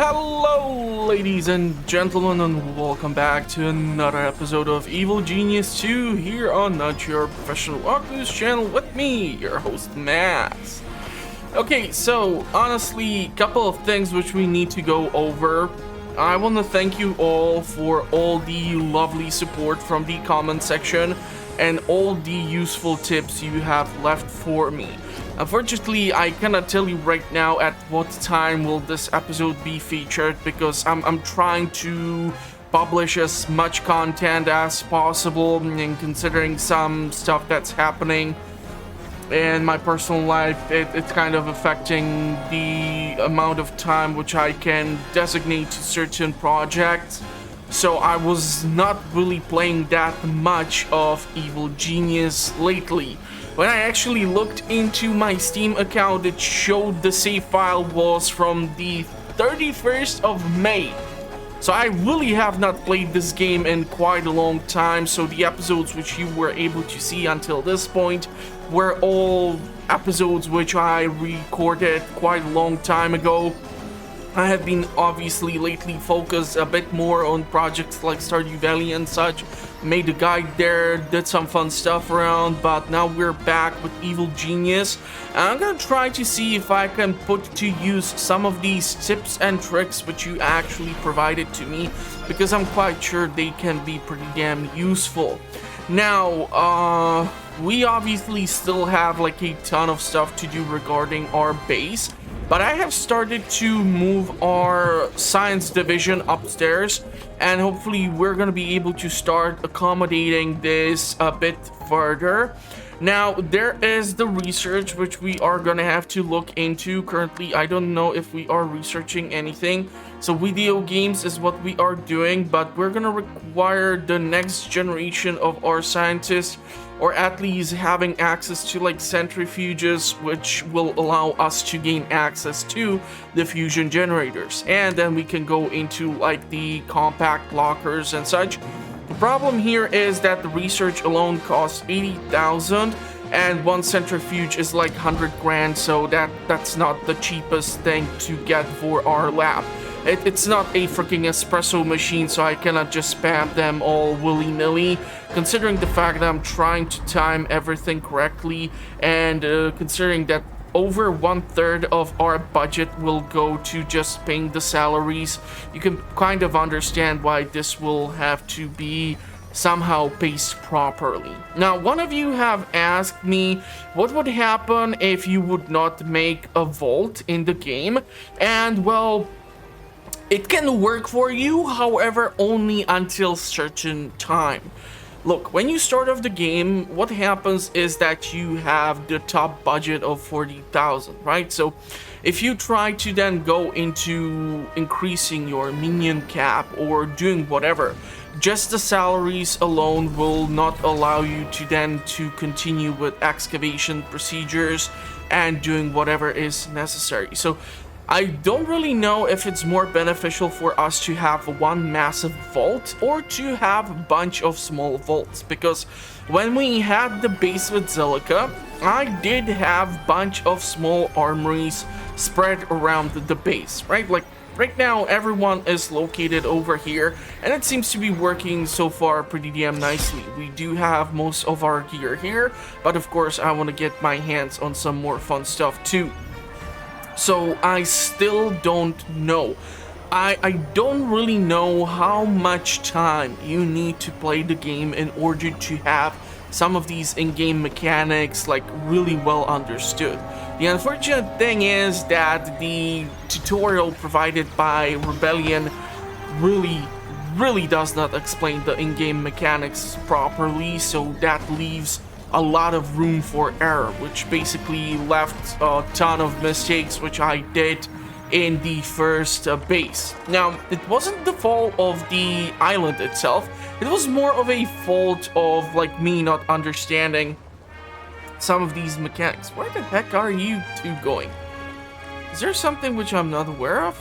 Hello, ladies and gentlemen, and welcome back to another episode of Evil Genius 2 here on Not Your Professional Oculus channel with me, your host, Max. Okay, so honestly, a couple of things which we need to go over. I want to thank you all for all the lovely support from the comment section and all the useful tips you have left for me. Unfortunately, I cannot tell you right now at what time will this episode be featured because I'm trying to publish as much content as possible, and considering some stuff that's happening in my personal life, it's kind of affecting the amount of time which I can designate to certain projects. So I was not really playing that much of Evil Genius lately. When I actually looked into my Steam account, it showed the save file was from the 31st of May. So I really have not played this game in quite a long time, so the episodes which you were able to see until this point were all episodes which I recorded quite a long time ago. I have been obviously lately focused a bit more on projects like Stardew Valley and such, made a guide there, did some fun stuff around, but now we're back with Evil Genius. And I'm gonna try to see if I can put to use some of these tips and tricks which you actually provided to me, because I'm quite sure they can be pretty damn useful. Now, we obviously still have like a ton of stuff to do regarding our base, but I have started to move our science division upstairs, and hopefully we're going to be able to start accommodating this a bit further. Now, there is the research which we are going to have to look into. Currently, I don't know if we are researching anything. So video games is what we are doing, but we're going to require the next generation of our scientists, or at least having access to like centrifuges, which will allow us to gain access to the fusion generators. And then we can go into like the compact lockers and such. The problem here is that the research alone costs 80,000, and one centrifuge is like 100 grand, so that's not the cheapest thing to get for our lab. It's not a freaking espresso machine, so I cannot just spam them all willy-nilly, considering the fact that I'm trying to time everything correctly, and considering that over 1/3 of our budget will go to just paying the salaries, you can kind of understand why this will have to be somehow paced properly. Now, one of you have asked me what would happen if you would not make a vault in the game, and well, it can work for you, however, only until certain time. Look, when you start off the game, what happens is that you have the top budget of 40,000, right? So if you try to then go into increasing your minion cap or doing whatever, just the salaries alone will not allow you to then to continue with excavation procedures and doing whatever is necessary. So I don't really know if it's more beneficial for us to have one massive vault or to have a bunch of small vaults, because when we had the base with Zelica, I did have a bunch of small armories spread around the base, right? Like right now everyone is located over here, and it seems to be working so far pretty damn nicely. We do have most of our gear here, but of course I want to get my hands on some more fun stuff too. So I still don't know. I don't really know how much time you need to play the game in order to have some of these in-game mechanics like really well understood. The unfortunate thing is that the tutorial provided by Rebellion really does not explain the in-game mechanics properly, so that leaves a lot of room for error, which basically left a ton of mistakes which I did in the first base. Now, it wasn't the fault of the island itself, it was more of a fault of like me not understanding some of these mechanics. Where the heck are you two going? Is there something which I'm not aware of?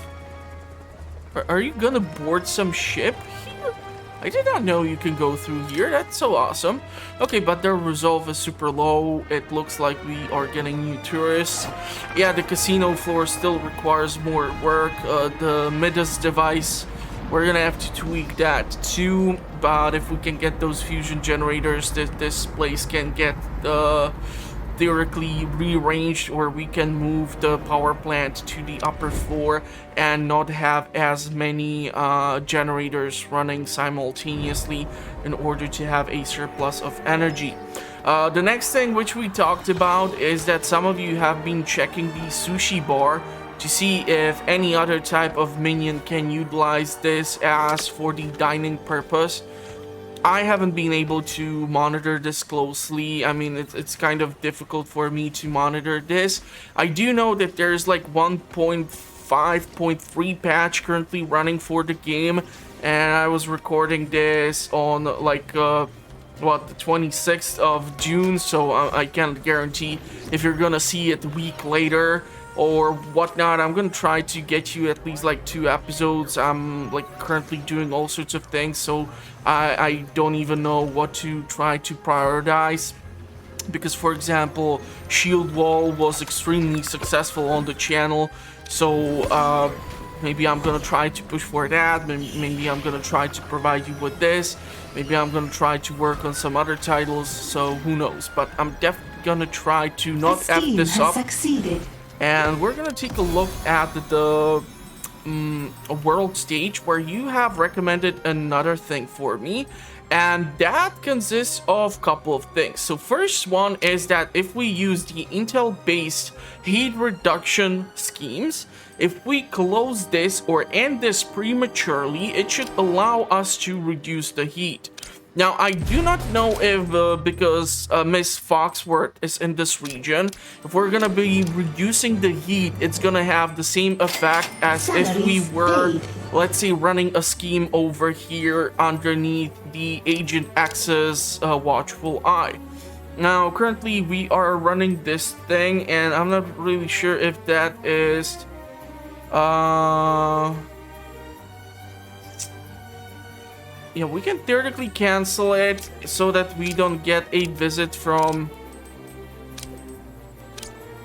Are you gonna board some ship here? I did not know you can go through here. That's so awesome. Okay, but their resolve is super low. It looks like we are getting new tourists. Yeah, the casino floor still requires more work. The Midas device, we're gonna have to tweak that too. But if we can get those fusion generators, this place can get theoretically rearranged, or we can move the power plant to the upper floor and not have as many generators running simultaneously in order to have a surplus of energy. The next thing which we talked about is that some of you have been checking the sushi bar to see if any other type of minion can utilize this as for the dining purpose. I haven't been able to monitor this closely. I mean, it's kind of difficult for me to monitor this. I do know that there's like 1.5.3 patch currently running for the game, and I was recording this on like the 26th of June, so I can't guarantee if you're gonna see it a week later or whatnot. I'm gonna try to get you at least like 2 episodes. I'm like currently doing all sorts of things, so I don't even know what to try to prioritize, because for example, Shield Wall was extremely successful on the channel, so maybe I'm gonna try to push for that. Maybe I'm gonna try to provide you with this. Maybe I'm gonna try to work on some other titles, so who knows. But I'm definitely gonna try to not F this up. Succeeded. And we're gonna take a look at the world stage, where you have recommended another thing for me, and that consists of a couple of things. So first one is that if we use the Intel based heat reduction schemes, if we close this or end this prematurely, it should allow us to reduce the heat. Now, I do not know if, because Miss Foxworth is in this region, if we're gonna be reducing the heat, it's gonna have the same effect as if we were, let's say, running a scheme over here underneath the Agent X's watchful eye. Now, currently, we are running this thing, and I'm not really sure if that is... Yeah, we can theoretically cancel it so that we don't get a visit from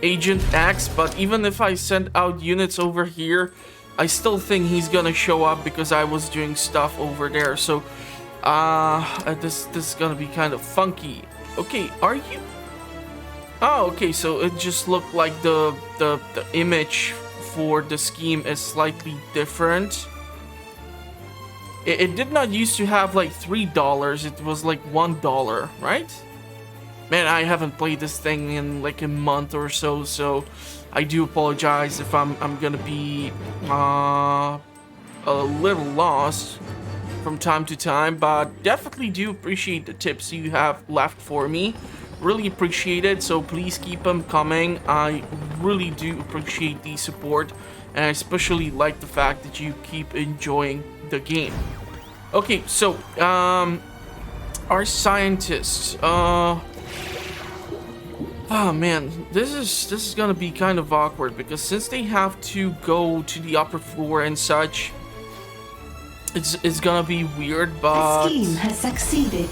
Agent X, but even if I send out units over here, I still think he's gonna show up because I was doing stuff over there. So, this is gonna be kind of funky. Okay, are you... Oh, okay, so it just looked like the image for the scheme is slightly different. It did not used to have like $3, it was like $1, right? Man, I haven't played this thing in like a month or so, so I do apologize if I'm gonna be a little lost from time to time, but definitely do appreciate the tips you have left for me. Really appreciate it, so please keep them coming. I really do appreciate the support, and I especially like the fact that you keep enjoying the game. Okay, so our scientists, oh man, this is gonna be kind of awkward, because since they have to go to the upper floor and such, it's gonna be weird. But the scheme has succeeded.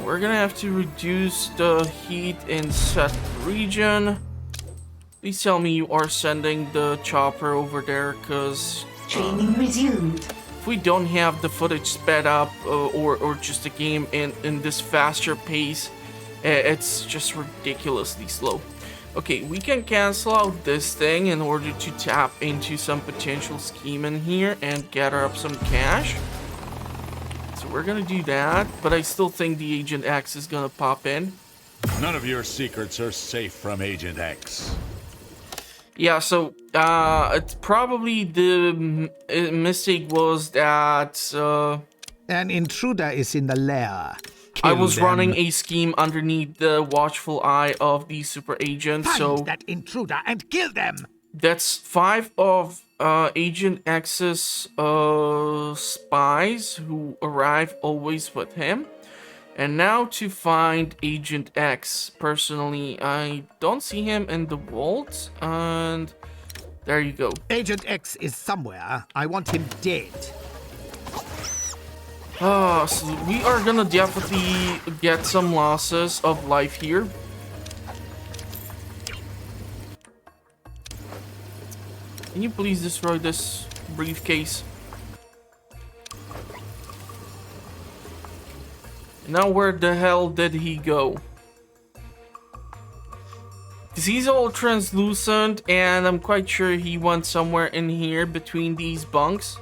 We're gonna have to reduce the heat in set region. Please tell me you are sending the chopper over there, because training resumed. If we don't have the footage sped up, or just the game in this faster pace, it's just ridiculously slow. Okay, we can cancel out this thing in order to tap into some potential scheme in here and gather up some cash. So we're gonna do that, but I still think the Agent X is gonna pop in. None of your secrets are safe from Agent X. Yeah, so it's probably the mistake was that an intruder is in the lair. I was running a scheme underneath the watchful eye of the super agent. Find so that intruder and kill them. That's 5 of Agent X's spies who arrive always with him. And now to find Agent X, personally, I don't see him in the vault, and there you go. Agent X is somewhere. I want him dead. So we are gonna definitely get some losses of life here. Can you please destroy this briefcase? Now where the hell did he go? Because he's all translucent and I'm quite sure he went somewhere in here between these bunks.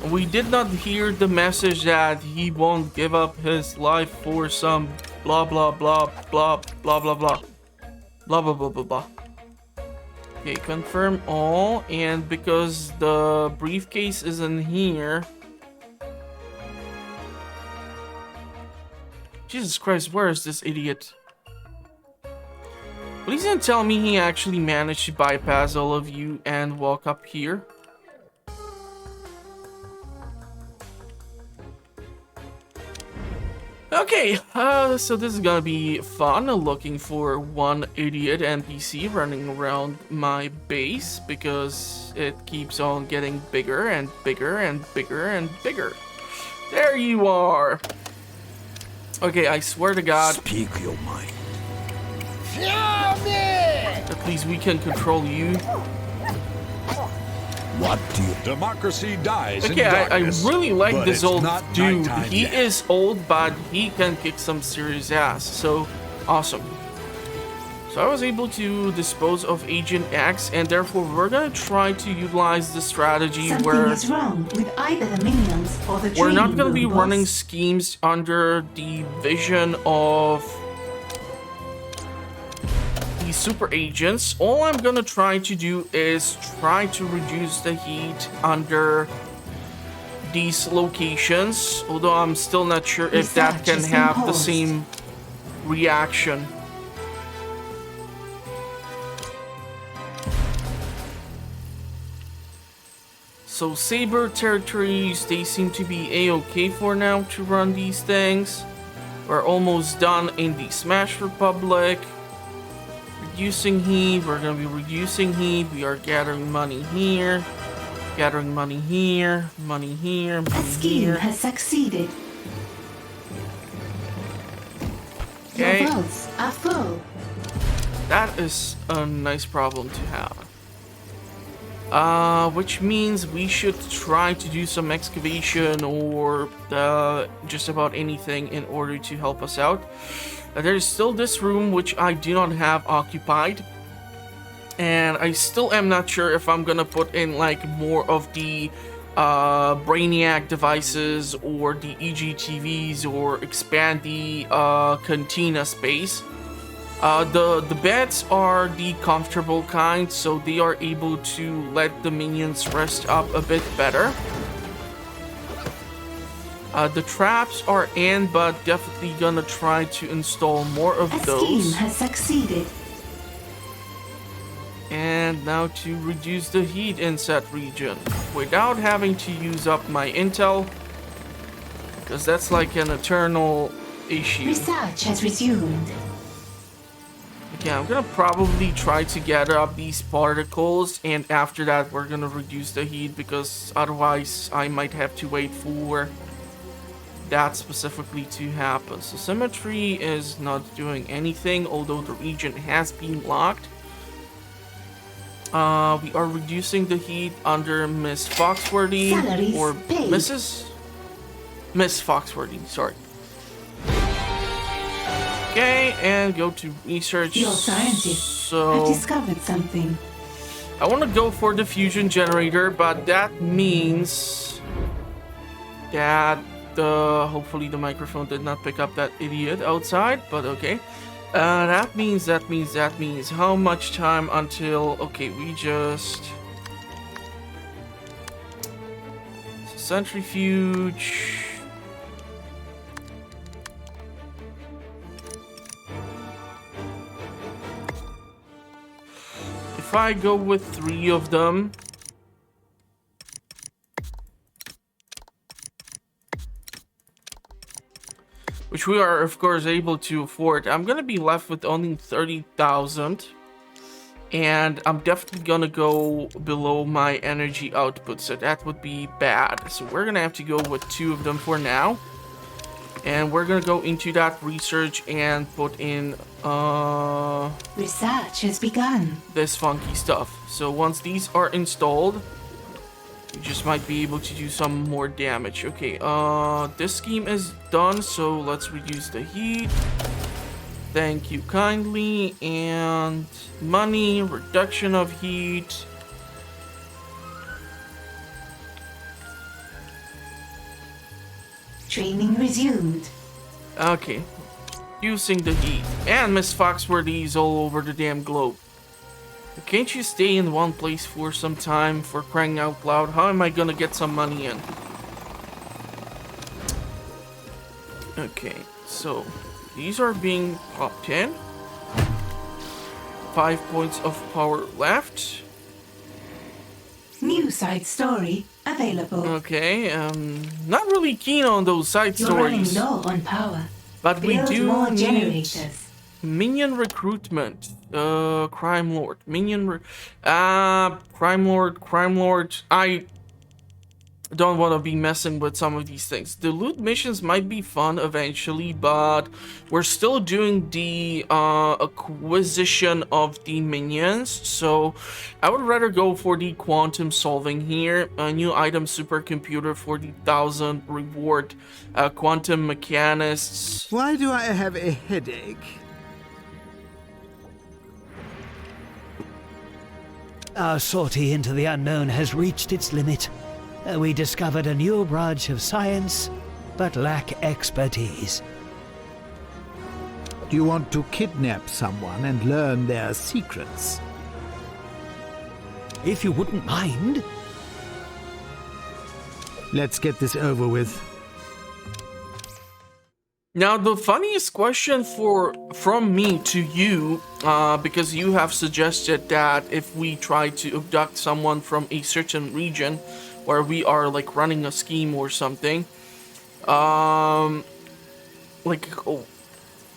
We did not hear the message that he won't give up his life for some blah blah blah blah blah blah blah blah blah blah blah blah. Okay, confirm all, and because the briefcase is in here. Jesus Christ, where is this idiot? Please don't tell me he actually managed to bypass all of you and walk up here. Okay, so this is gonna be fun, looking for one idiot NPC running around my base, because it keeps on getting bigger and bigger and bigger and bigger. There you are! Okay, I swear to God. Speak your mind. At least we can control you. What do you... Democracy dies Okay, in I darkness, really like but this it's old not dude. nighttime He yet. is old, but he can kick some serious ass. So, awesome. So I was able to dispose of Agent X, and therefore we're gonna try to utilize the strategy Something where is wrong with either the minions or the we're not training gonna be room, running boss. schemes under the vision of these super agents. All I'm gonna try to do is try to reduce the heat under these locations, although I'm still not sure if that Research can has been have the paused. same reaction. So Saber territories, they seem to be a-okay for now to run these things. We're almost done in the Smash Republic. Reducing heat, we're gonna be reducing heat. We are gathering money here. Gathering money here, money here, A money scheme here. has succeeded. Okay. Your vaults are full. That is a nice problem to have. Which means we should try to do some excavation or just about anything in order to help us out. There's still this room which I do not have occupied. And I still am not sure if I'm gonna put in like more of the Brainiac devices or the EGTVs or expand the Cantina space. The beds are the comfortable kind, so they are able to let the minions rest up a bit better. The traps are in, but definitely gonna try to install more of A scheme those. has succeeded. And now to reduce the heat in said region without having to use up my intel, because that's like an eternal issue. Research has resumed. Okay, I'm gonna probably try to gather up these particles, and after that we're gonna reduce the heat, because otherwise I might have to wait for that specifically to happen. So symmetry is not doing anything, although the region has been locked. We are reducing the heat under Miss Foxworthy, Salaries or paid. Miss Foxworthy, sorry. Okay, and go to research. Your scientists have So discovered something. I want to go for the fusion generator, but that means that hopefully the microphone did not pick up that idiot outside, but okay. That means how much time until, okay, we just centrifuge. If I go with 3 of them, which we are of course able to afford, I'm gonna be left with only 30,000. And I'm definitely gonna go below my energy output, so that would be bad. So we're gonna have to go with 2 of them for now. And we're gonna go into that research and put in Research has begun. this funky stuff. So once these are installed, we just might be able to do some more damage. Okay, this scheme is done, so let's reduce the heat. Thank you kindly. And money, reduction of heat. Training resumed. Okay, using the heat. And Miss Foxworthy's all over the damn globe. Can't you stay in one place for some time, for crying out loud? How am I gonna get some money in? Okay, so these are being popped in. 5 points of power left. New side story available. Okay, not really keen on those side You're running stories. low on power. But we Build do more need generators. minion recruitment. Crime lord. Crime lord. I don't want to be messing with some of these things. The loot missions might be fun eventually, but we're still doing the acquisition of the minions, so I would rather go for the quantum solving here. A new item supercomputer for the 1000 reward. Quantum mechanists. Why do I have a headache? Our sortie into the unknown has reached its limit. We discovered a new branch of science, but lack expertise. You want to kidnap someone and learn their secrets? If you wouldn't mind. Let's get this over with. Now, the funniest question from me to you, because you have suggested that if we try to abduct someone from a certain region where we are like running a scheme or something,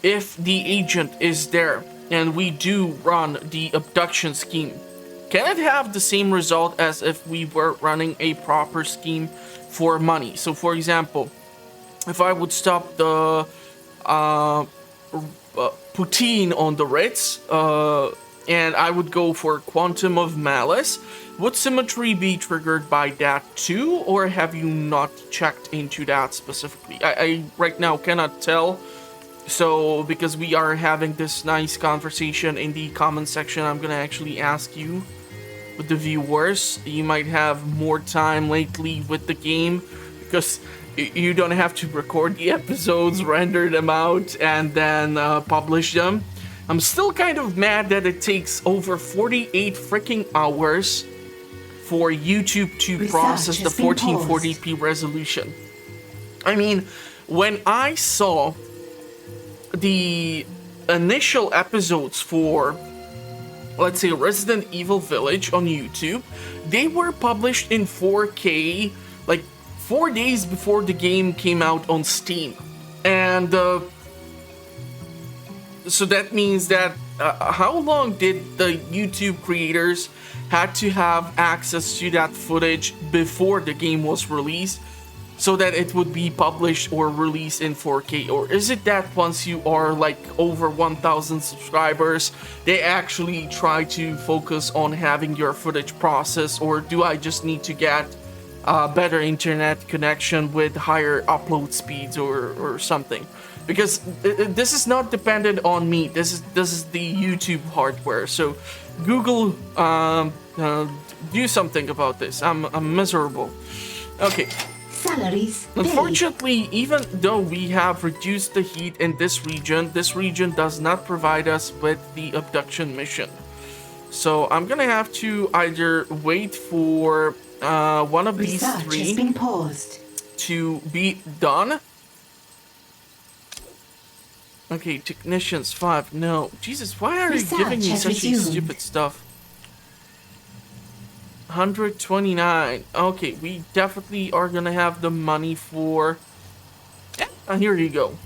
if the agent is there and we do run the abduction scheme, can it have the same result as if we were running a proper scheme for money? So, for example, if I would stop the poutine on the Ritz, and I would go for quantum of malice, would symmetry be triggered by that too, or have you not checked into that specifically? I right now cannot tell. So, because we are having this nice conversation in the comment section, I'm gonna actually ask you, with the viewers, you might have more time lately with the game, because you don't have to record the episodes, render them out, and then publish them. I'm still kind of mad that it takes over 48 freaking hours for YouTube to process the 1440p resolution. I mean, when I saw the initial episodes for, let's say, Resident Evil Village on YouTube, they were published in 4K, like 4 days before the game came out on Steam. And so that means that how long did the YouTube creators had to have access to that footage before the game was released so that it would be published or released in 4K? Or is it that once you are like over 1,000 subscribers, they actually try to focus on having your footage processed? Or do I just need to get better internet connection with higher upload speeds or something? Because this is not dependent on me. This is the YouTube hardware. So Google, do something about this. I'm miserable. Okay. Salaries paid. Unfortunately, even though we have reduced the heat in this region does not provide us with the abduction mission. So I'm gonna have to either wait for one of these Research three has been paused. to be done. Okay, technicians 5. No, Jesus, why are you giving me Research has such a resumed. stupid stuff? 129. Okay, we definitely are gonna have the money for. Yeah, here you go.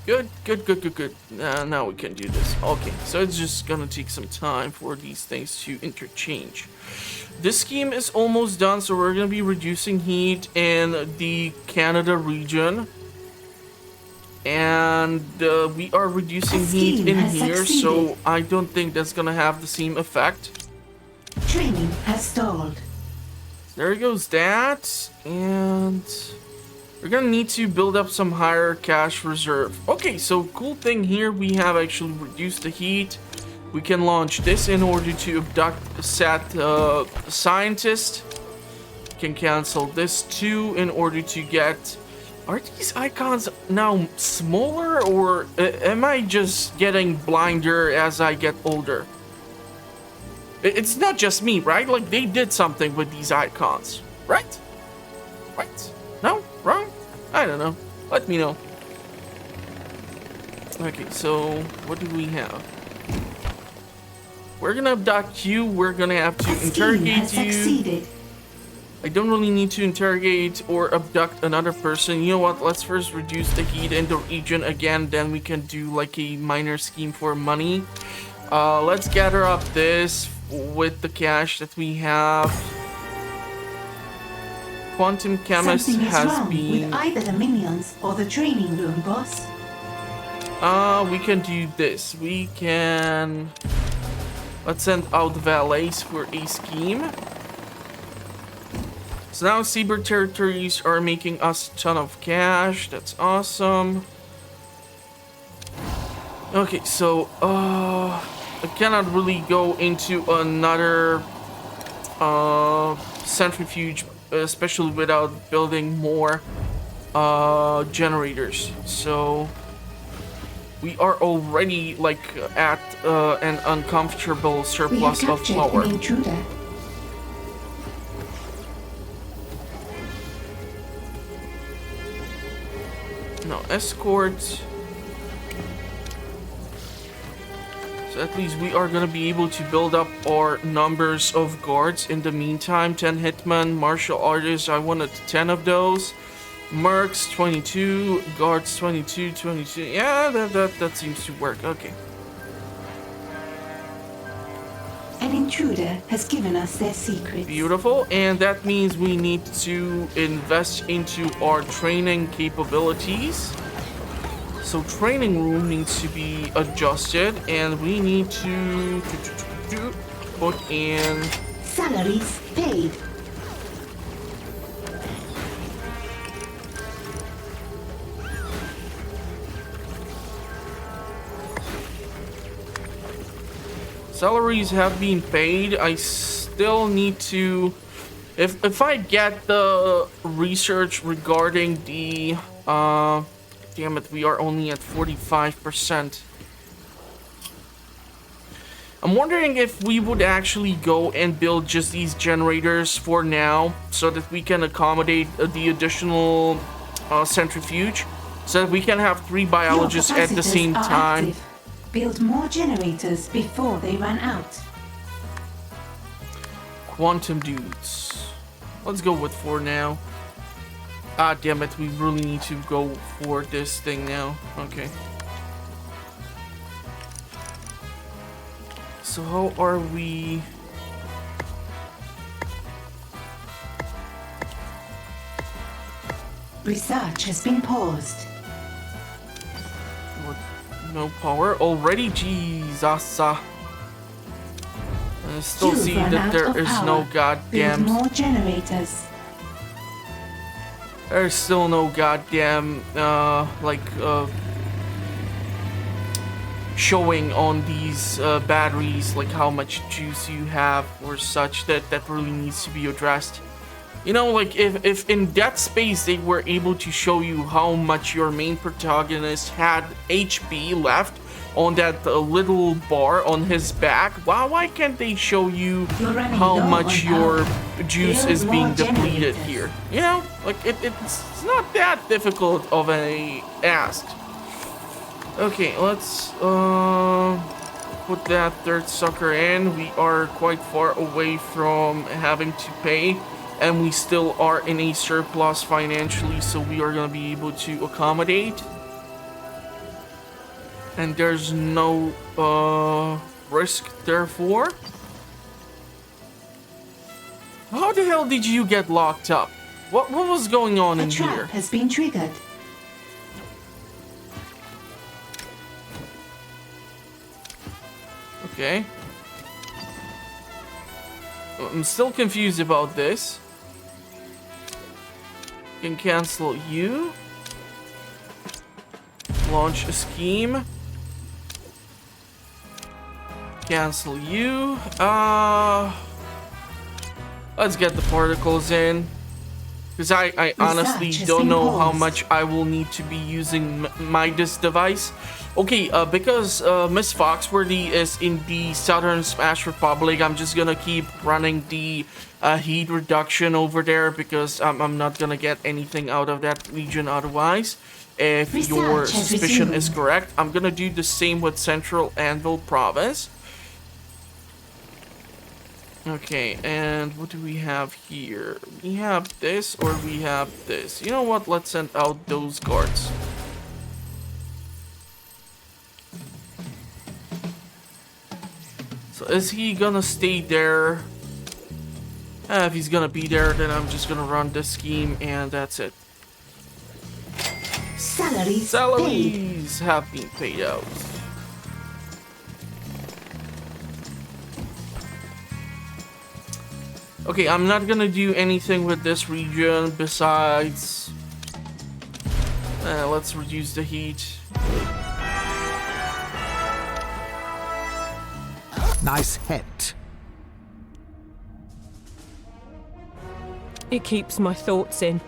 Good, good, good, good, good. Now we can do this. Okay, so it's just gonna take some time for these things to interchange. This scheme is almost done, so we're gonna be reducing heat in the Canada region. And we are reducing heat in here, so I don't think that's gonna have the same effect. Training has stalled. There goes that, and we're gonna need to build up some higher cash reserve. Okay, so cool thing here, we have actually reduced the heat. We can launch this in order to abduct sat scientist. We can cancel this too in order to get... Are these icons now smaller, or am I just getting blinder as I get older? It's not just me, right? Like, they did something with these icons, right? Right? No? Wrong? I don't know. Let me know. Okay, so what do we have? We're gonna abduct you. We're gonna have to interrogate you. Succeeded. I don't really need to interrogate or abduct another person. You know what? Let's first reduce the heat in the region again. Then we can do like a minor scheme for money. Let's gather up this with the cash that we have. Quantum Chemist Something is has wrong been... with either the minions or the training room, boss. We can do this. We can... Let's send out valets for a scheme. So now Saber territories are making us a ton of cash. That's awesome. Okay, so I cannot really go into another centrifuge, especially without building more generators. So we are already like at an uncomfortable surplus of power. An intruder. No, escort. So at least we are gonna be able to build up our numbers of guards. In the meantime, 10 hitmen, martial artists, I wanted 10 of those. Mercs, 22, guards, 22, 22. Yeah, that seems to work. Okay. An intruder has given us their secrets. Beautiful, and that means we need to invest into our training capabilities. So training room needs to be adjusted, and we need to put in Salaries paid. salaries have been paid. I still need to, if I get the research regarding the damn it, we are only at 45%. I'm wondering if we would actually go and build just these generators for now, so that we can accommodate the additional centrifuge, so that we can have 3 biologists at the same time. Active. Build more generators before they run out. Quantum dudes. Let's go with 4 now. Ah, damn it, we really need to go for this thing now. Okay. So how are we... Research has been paused. What? No power already? Jesus. I still You've see run that out there of is power. no Build goddamn... more generators. There's still no goddamn, showing on these batteries, like how much juice you have or such, that really needs to be addressed. You know, like if in Dead Space they were able to show you how much your main protagonist had HP left on that little bar on his back, why can't they show you how much your juice is being depleted here? You know, like it's not that difficult of a ask. Okay, let's put that third sucker in. We are quite far away from having to pay, and we still are in a surplus financially, so we are going to be able to accommodate. And there's no risk therefore. How the hell did you get locked up? What was going on in A trap here? has been triggered. Okay. I'm still confused about this. Can cancel you. Launch a scheme. Cancel you. Let's get the particles in. Because I honestly don't know how much I will need to be using this device. Okay, because Miss Foxworthy is in the Southern Smash Republic, I'm just gonna keep running the heat reduction over there because I'm not gonna get anything out of that region otherwise. If your suspicion is correct, I'm gonna do the same with Central Anvil Province. Okay, and what do we have here? We have this or we have this. You know what? Let's send out those guards. So is he gonna stay there? If he's gonna be there, then I'm just gonna run this scheme and that's it. Salaries have been paid out. Okay, I'm not gonna do anything with this region besides... let's reduce the heat. Nice hat. It keeps my thoughts in.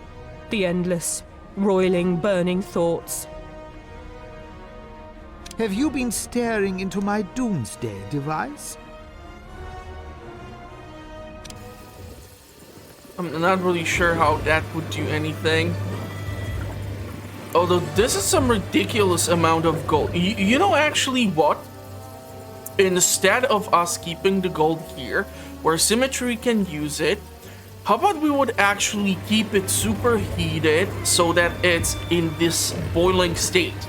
The endless, roiling, burning thoughts. Have you been staring into my doomsday device? I'm not really sure how that would do anything. Although this is some ridiculous amount of gold. You know actually what? Instead of us keeping the gold here, where Symmetry can use it, how about we would actually keep it superheated so that it's in this boiling state?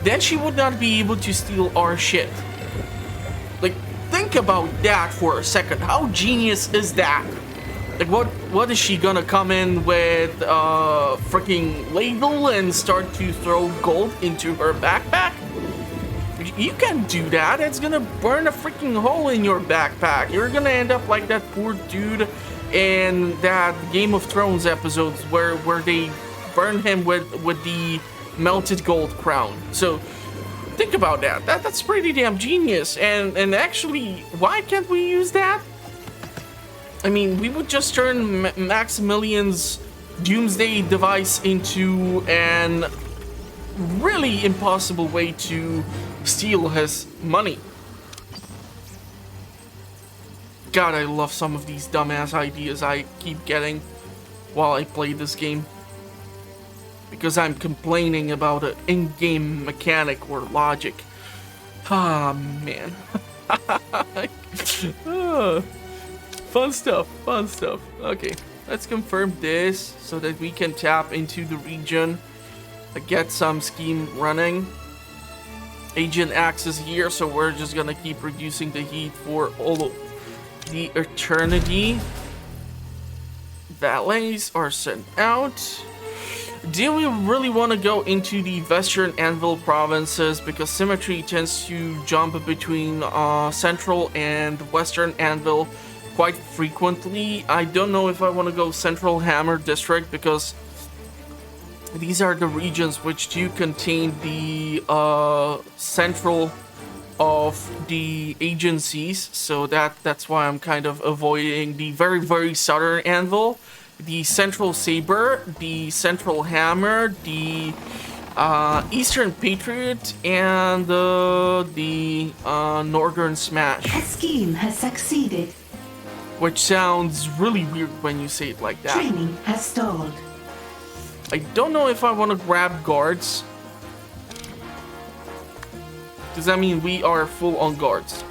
Then she would not be able to steal our shit. Like, think about that for a second. How genius is that? Like, what is she gonna come in with a freaking ladle and start to throw gold into her backpack? You can't do that. It's gonna burn a freaking hole in your backpack. You're gonna end up like that poor dude in that Game of Thrones episodes where they burn him with the melted gold crown. So think about that. That's pretty damn genius. And actually, why can't we use that? I mean, we would just turn Maximilian's doomsday device into an really impossible way to steal his money. God, I love some of these dumbass ideas I keep getting while I play this game. Because I'm complaining about an in-game mechanic or logic. Ah, man. Fun stuff, fun stuff. Okay, let's confirm this so that we can tap into the region, get some scheme running. Agent Axe is here, so we're just gonna keep reducing the heat for all of the eternity. Valets are sent out. Do we really want to go into the Western Anvil provinces because Symmetry tends to jump between Central and Western Anvil quite frequently? I don't know if I want to go Central Hammer District because these are the regions which do contain the central of the agencies, so that's why I'm kind of avoiding the very southern Anvil, the Central Saber, the Central Hammer, the Eastern Patriot, and the Northern Smash. A scheme has succeeded. Which sounds really weird when you say it like that. Training has stalled. I don't know if I want to grab guards. Does that mean we are full on guards?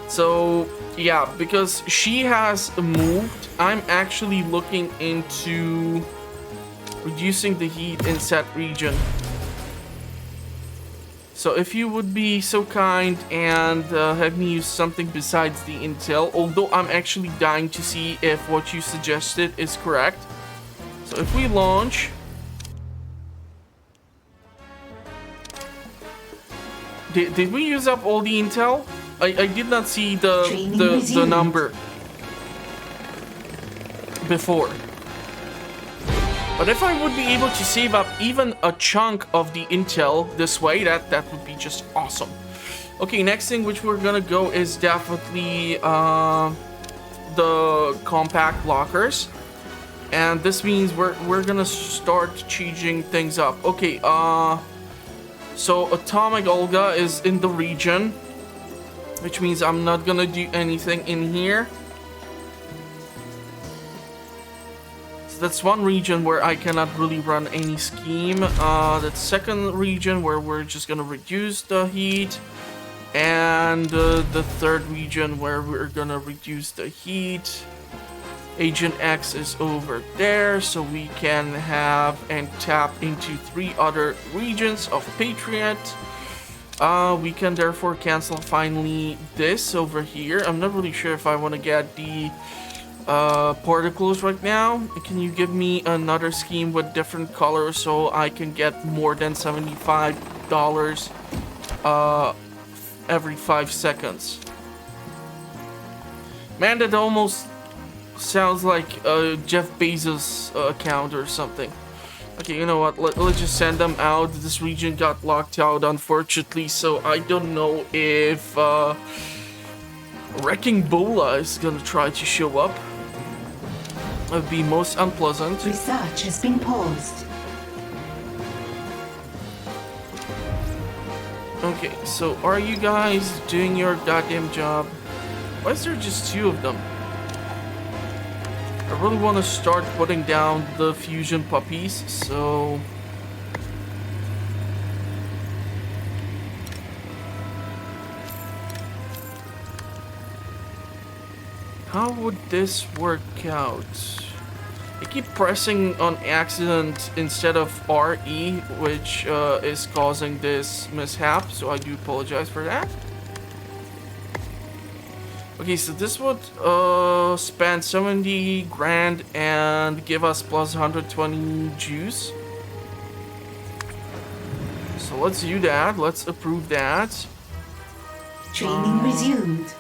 So, yeah, because she has moved, I'm actually looking into reducing the heat in that region. So if you would be so kind and have me use something besides the intel, although I'm actually dying to see if what you suggested is correct. So if we launch... Did we use up all the intel? I did not see the number before. But if I would be able to save up even a chunk of the intel this way, that would be just awesome. Okay, next thing which we're gonna go is definitely the compact lockers. And this means we're gonna start changing things up. Okay, so Atomic Olga is in the region, which means I'm not gonna do anything in here. So that's one region where I cannot really run any scheme. That second region where we're just gonna reduce the heat. And the third region where we're gonna reduce the heat. Agent X is over there, so we can have and tap into 3 other regions of Patriot. We can therefore cancel finally this over here. I'm not really sure if I want to get the particles right now. Can you give me another scheme with different colors so I can get more than $75 every 5 seconds? Man, that almost sounds like a Jeff Bezos account or something. Okay, you know what? Let's just send them out. This region got locked out, unfortunately, so I don't know if Wrecking Bola is gonna try to show up. It would be most unpleasant. Research has been paused. Okay, so are you guys doing your goddamn job? Why is there just 2 of them? I really want to start putting down the fusion puppies, so... How would this work out? I keep pressing on accident instead of RE, which is causing this mishap, so I do apologize for that. Okay, so this would spend 70 grand and give us plus 120 juice. So let's do that. Let's approve that. Training resumed.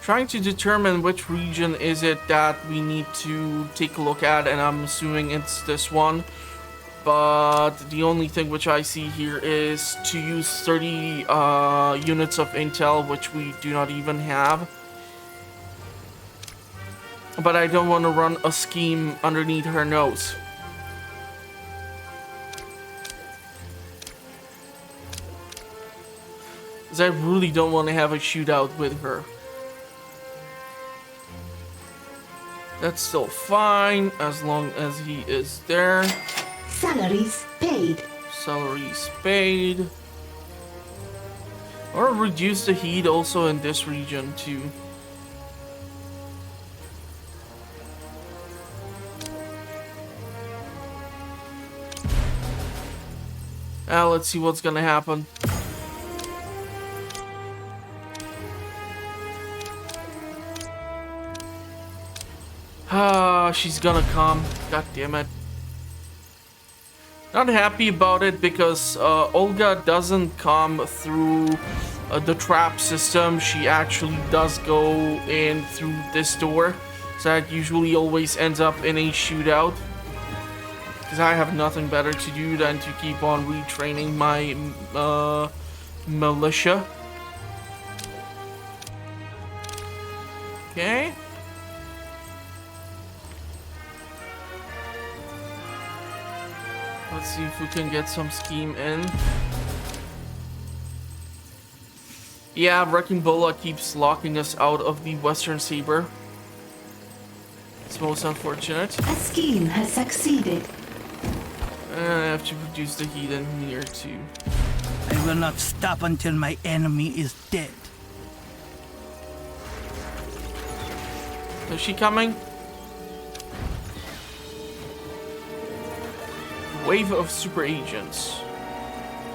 Trying to determine which region is it that we need to take a look at, and I'm assuming it's this one. But the only thing which I see here is to use 30 units of intel, which we do not even have. But I don't want to run a scheme underneath her nose. Because I really don't want to have a shootout with her. That's still fine, as long as he is there. Salaries paid. Salaries paid. Or reduce the heat also in this region too. Let's see what's gonna happen. She's gonna come. God damn it. Not happy about it because Olga doesn't come through the trap system. She actually does go in through this door. So that usually always ends up in a shootout. Because I have nothing better to do than to keep on retraining my militia. Okay. Let's see if we can get some scheme in. Yeah, Wrecking Bola keeps locking us out of the Western Saber. It's most unfortunate. A scheme has succeeded. And I have to reduce the heat in here too. I will not stop until my enemy is dead. Is she coming? wave of super agents.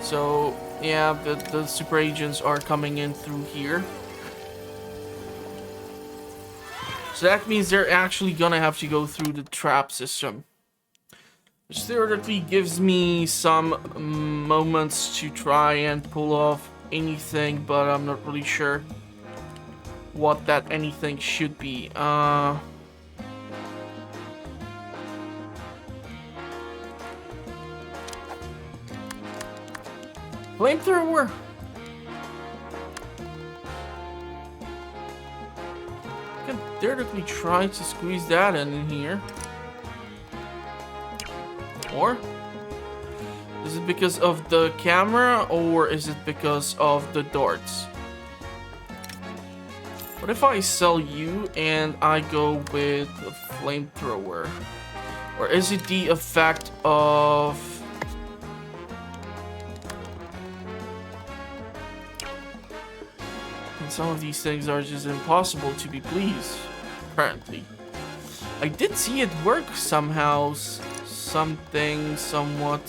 So yeah, the super agents are coming in through here. So that means they're actually gonna have to go through the trap system. Which theoretically gives me some moments to try and pull off anything, but I'm not really sure what that anything should be. Flamethrower! I can theoretically try to squeeze that in here. Or is it because of the camera, or is it because of the darts? What if I sell you and I go with a flamethrower? Or is it the effect of... And some of these things are just impossible to be pleased, apparently. I did see it work somehow. Something somewhat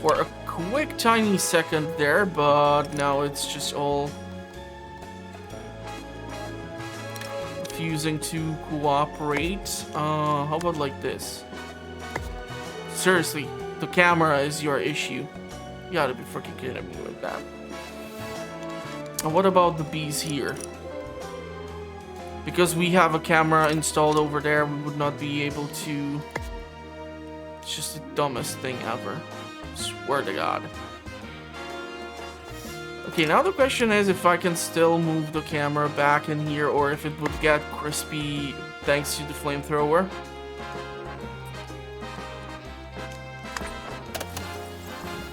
for a quick tiny second there, but now it's just all refusing to cooperate. How about like this? Seriously, the camera is your issue. You gotta be freaking kidding me with that. And what about the bees here? Because we have a camera installed over there, we would not be able to... It's just the dumbest thing ever. Swear to God. Okay, now the question is if I can still move the camera back in here, or if it would get crispy thanks to the flamethrower.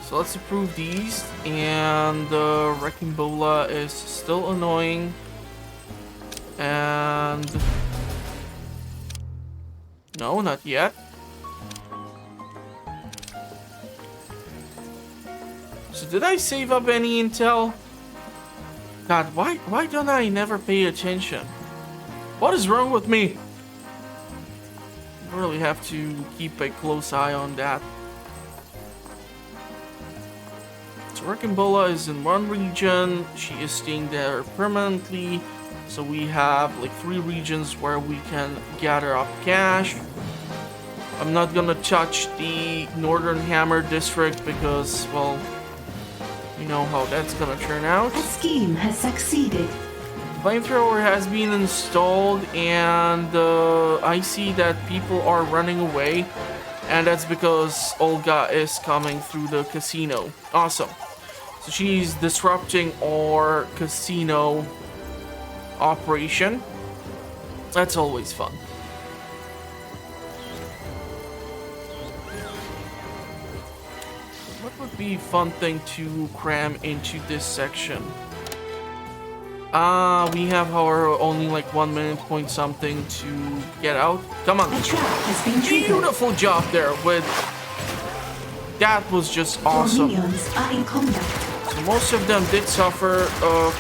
So let's approve these, and the Wrecking Bola is still annoying. And... No, not yet. So did I save up any intel? God, why don't I never pay attention? What is wrong with me? I really have to keep a close eye on that. So Wrecking Bola is in one region. She is staying there permanently. So we have like 3 regions where we can gather up cash. I'm not gonna touch the Northern Hammer district because, well, you know how that's gonna turn out. A scheme has succeeded. Flamethrower has been installed, and I see that people are running away, and that's because Olga is coming through the casino. Awesome. So she's disrupting our casino operation. That's always fun. What would be a fun thing to cram into this section? We have our only like 1 minute point something to get out. Come on. A trap has been triggered. Beautiful job there with... That was just Your awesome. minions are in combat. So most of them did suffer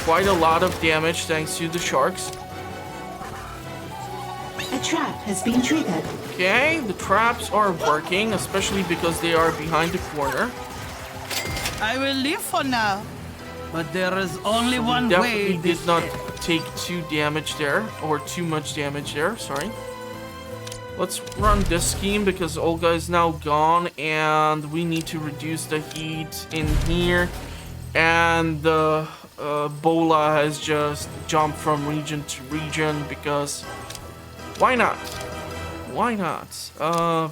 quite a lot of damage thanks to the sharks. A trap has been triggered. Okay, the traps are working, especially because they are behind the corner. I will leave for now. But there is only So we one definitely way. did not take too much damage there, sorry. Let's run this scheme because Olga is now gone and we need to reduce the heat in here. And the Bola has just jumped from region to region because why not? Why not?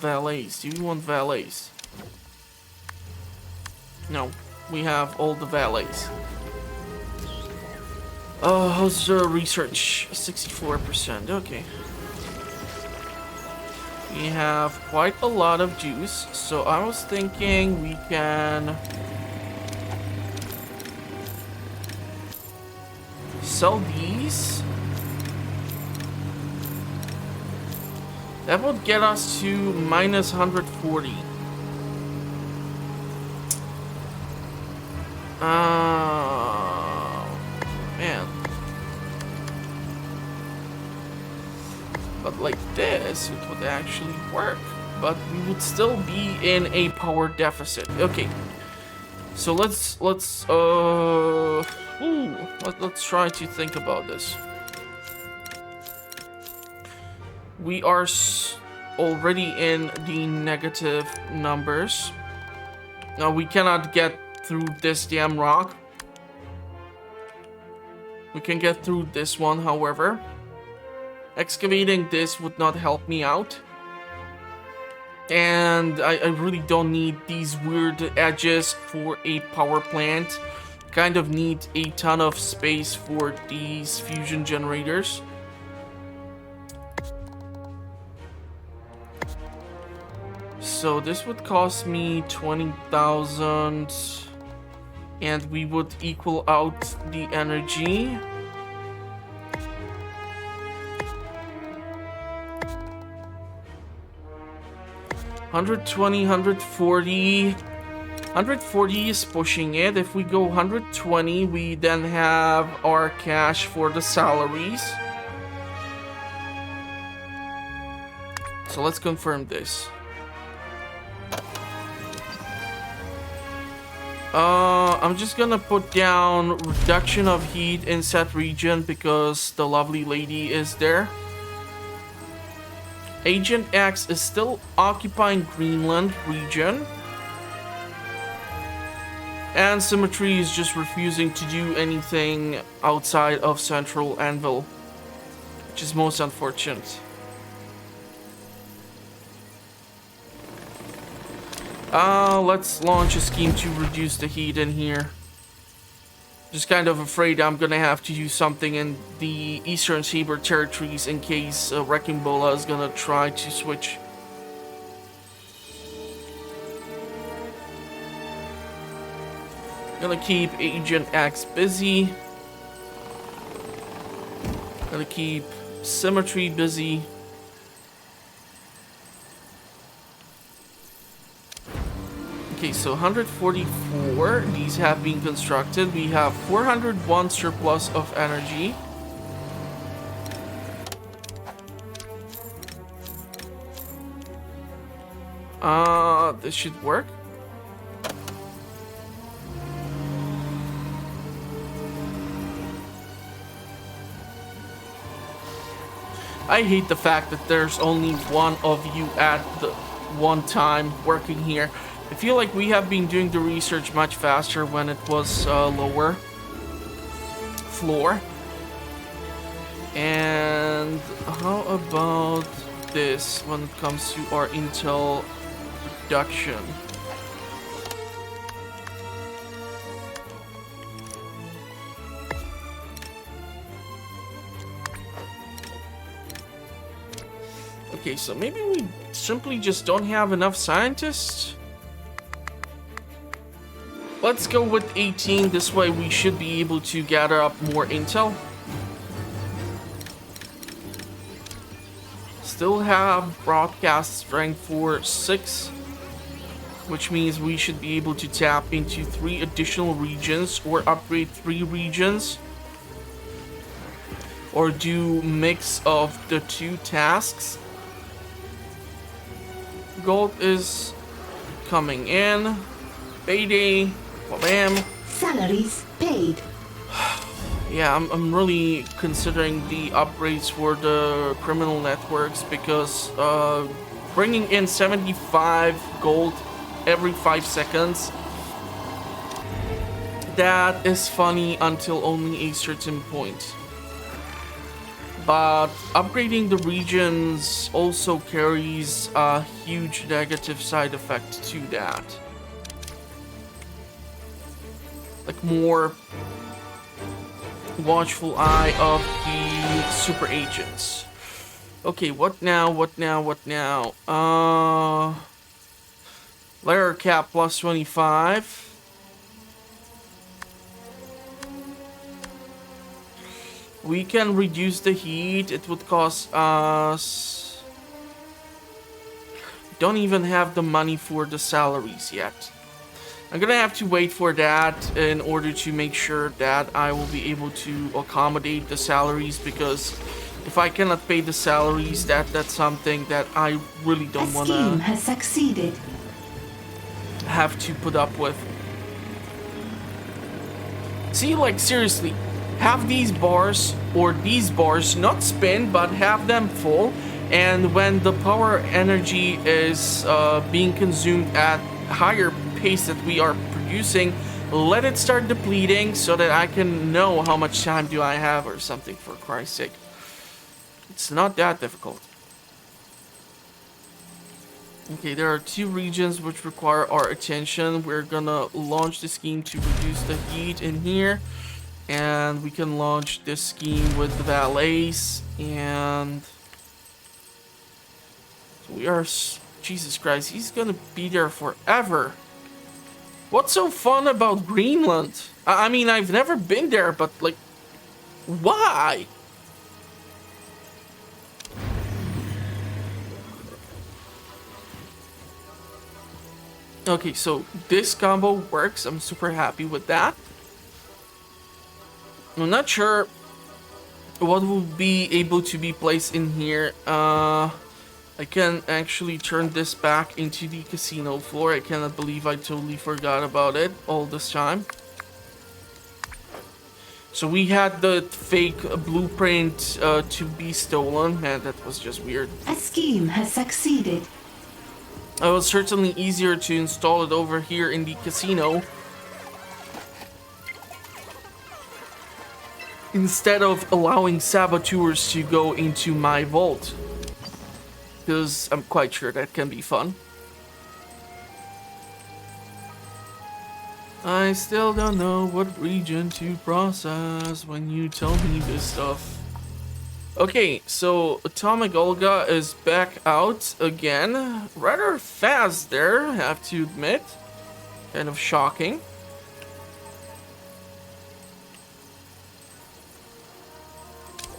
Valets. Do you want valets? No, we have all the valets. How's the research? 64%, okay. We have quite a lot of juice, so I was thinking we can sell these. That would get us to minus 140. Man. But like this, it would actually work. but we would still be in a power deficit. Okay, so let's try to think about this. We are already in the negative numbers. Now we cannot get through this damn rock. We can get through this one, however. Excavating this would not help me out. And I really don't need these weird edges for a power plant. Kind of need a ton of space for these fusion generators. So this would cost me 20,000, and we would equal out the energy. $120, $140. $140 is pushing it. If we go $120, we then have our cash for the salaries. So let's confirm this. I'm just gonna put down reduction of heat in set region because the lovely lady is there. Agent X is still occupying Greenland region. And Symmetry is just refusing to do anything outside of Central Anvil, which is most unfortunate. Let's launch a scheme to reduce the heat in here. Just kind of afraid I'm gonna have to do something in the Eastern Saber territories in case Wrecking Bola is gonna try to switch. Gonna keep Agent X busy. Gonna keep Symmetry busy. Okay, so 144, these have been constructed. We have 401 surplus of energy. This should work. I hate the fact that there's only one of you at the one time working here. I feel like we have been doing the research much faster when it was lower floor. And how about this when it comes to our intel production? Okay, so maybe we simply just don't have enough scientists? Let's go with 18, this way we should be able to gather up more intel. Still have broadcast strength for 6, which means we should be able to tap into 3 additional regions or upgrade 3 regions. Or do mix of the 2 tasks. Gold is coming in. Payday. Bam. Salaries paid. Yeah, I'm really considering the upgrades for the criminal networks because bringing in 75 gold every 5 seconds, that is funny until only a certain point. But upgrading the regions also carries a huge negative side effect to that. Like more watchful eye of the super agents. Okay, what now? Layer cap plus 25. We can reduce the heat. It would cost us... Don't even have the money for the salaries yet. I'm gonna have to wait for that in order to make sure that I will be able to accommodate the salaries, because if I cannot pay the salaries, that's something that I really A don't want scheme to has succeeded. have to put up with. See, like, seriously, have these bars or these bars not spin, but have them full, and when the power energy is being consumed at higher pace that we are producing, let it start depleting so that I can know how much time do I have or something, for Christ's sake. It's not that difficult. Okay, there are 2 regions which require our attention. We're gonna launch the scheme to reduce the heat in here. And we can launch this scheme with the valets. And we are... Jesus Christ, he's gonna be there forever. What's so fun about Greenland? I mean, I've never been there, but like... why? Okay, so this combo works. I'm super happy with that. I'm not sure what will be able to be placed in here. I can actually turn this back into the casino floor. I cannot believe I totally forgot about it all this time. So we had the fake blueprint to be stolen. Man, that was just weird. A scheme has succeeded. It was certainly easier to install it over here in the casino instead of allowing saboteurs to go into my vault, because I'm quite sure that can be fun. I still don't know what region to process when you tell me this stuff. Okay, so Atomic Olga is back out again. Rather fast there, I have to admit. Kind of shocking.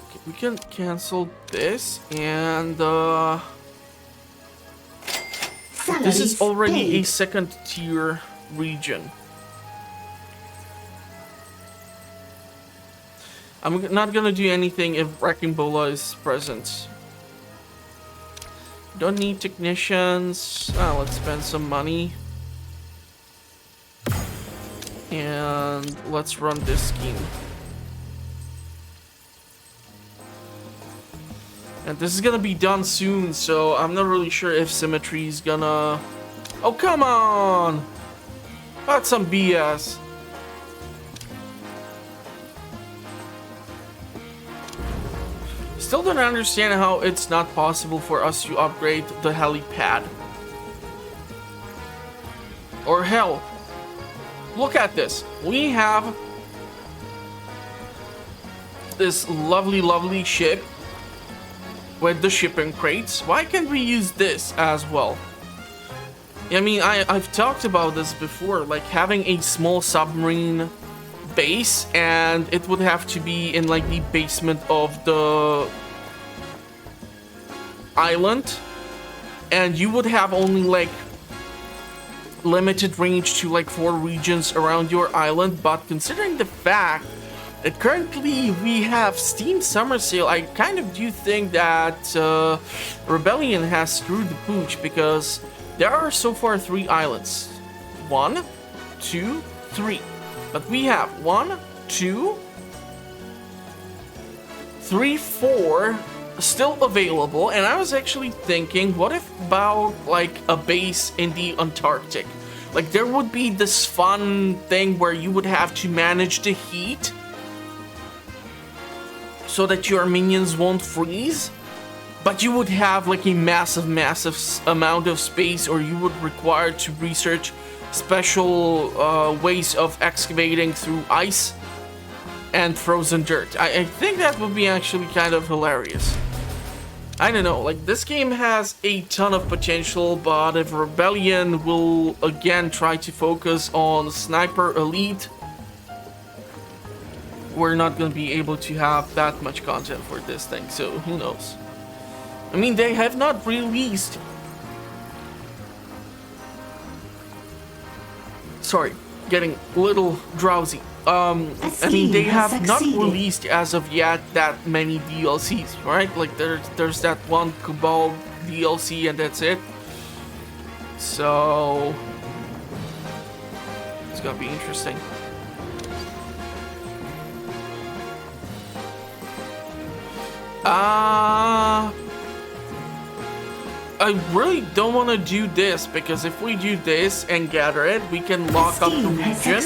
Okay, we can cancel this, and this is already a 2nd tier region. I'm not gonna do anything if Wrecking Bola is present. Don't need technicians. Let's spend some money. And let's run this scheme. And this is gonna be done soon, so I'm not really sure if Symmetry is gonna... Oh, come on! That's some BS. Still don't understand how it's not possible for us to upgrade the helipad. Or hell, look at this. We have this lovely ship with the shipping crates. Why can't we use this as well? I mean, I've talked about this before, like having a small submarine base, and it would have to be in like the basement of the island, and you would have only like limited range to like 4 regions around your island. But considering the fact that currently we have Steam Summer Sale, I kind of do think that Rebellion has screwed the pooch, because there are so far 3 islands. 1, 2, 3. But we have 1, 2, 3, 4 still available. And I was actually thinking, what if about like a base in the Antarctic? Like there would be this fun thing where you would have to manage the heat so that your minions won't freeze. But you would have like a massive amount of space, or you would require to research special ways of excavating through ice and frozen dirt. I think that would be actually kind of hilarious. I don't know, like this game has a ton of potential, but if Rebellion will again try to focus on Sniper Elite, we're not going to be able to have that much content for this thing, so who knows. I mean, they have not released... Sorry, getting a little drowsy. I mean, they have not released as of yet that many DLCs, right? Like there's that one Cabal DLC and that's it. So it's gonna be interesting. I really don't want to do this because if we do this and gather it, we can lock up the region.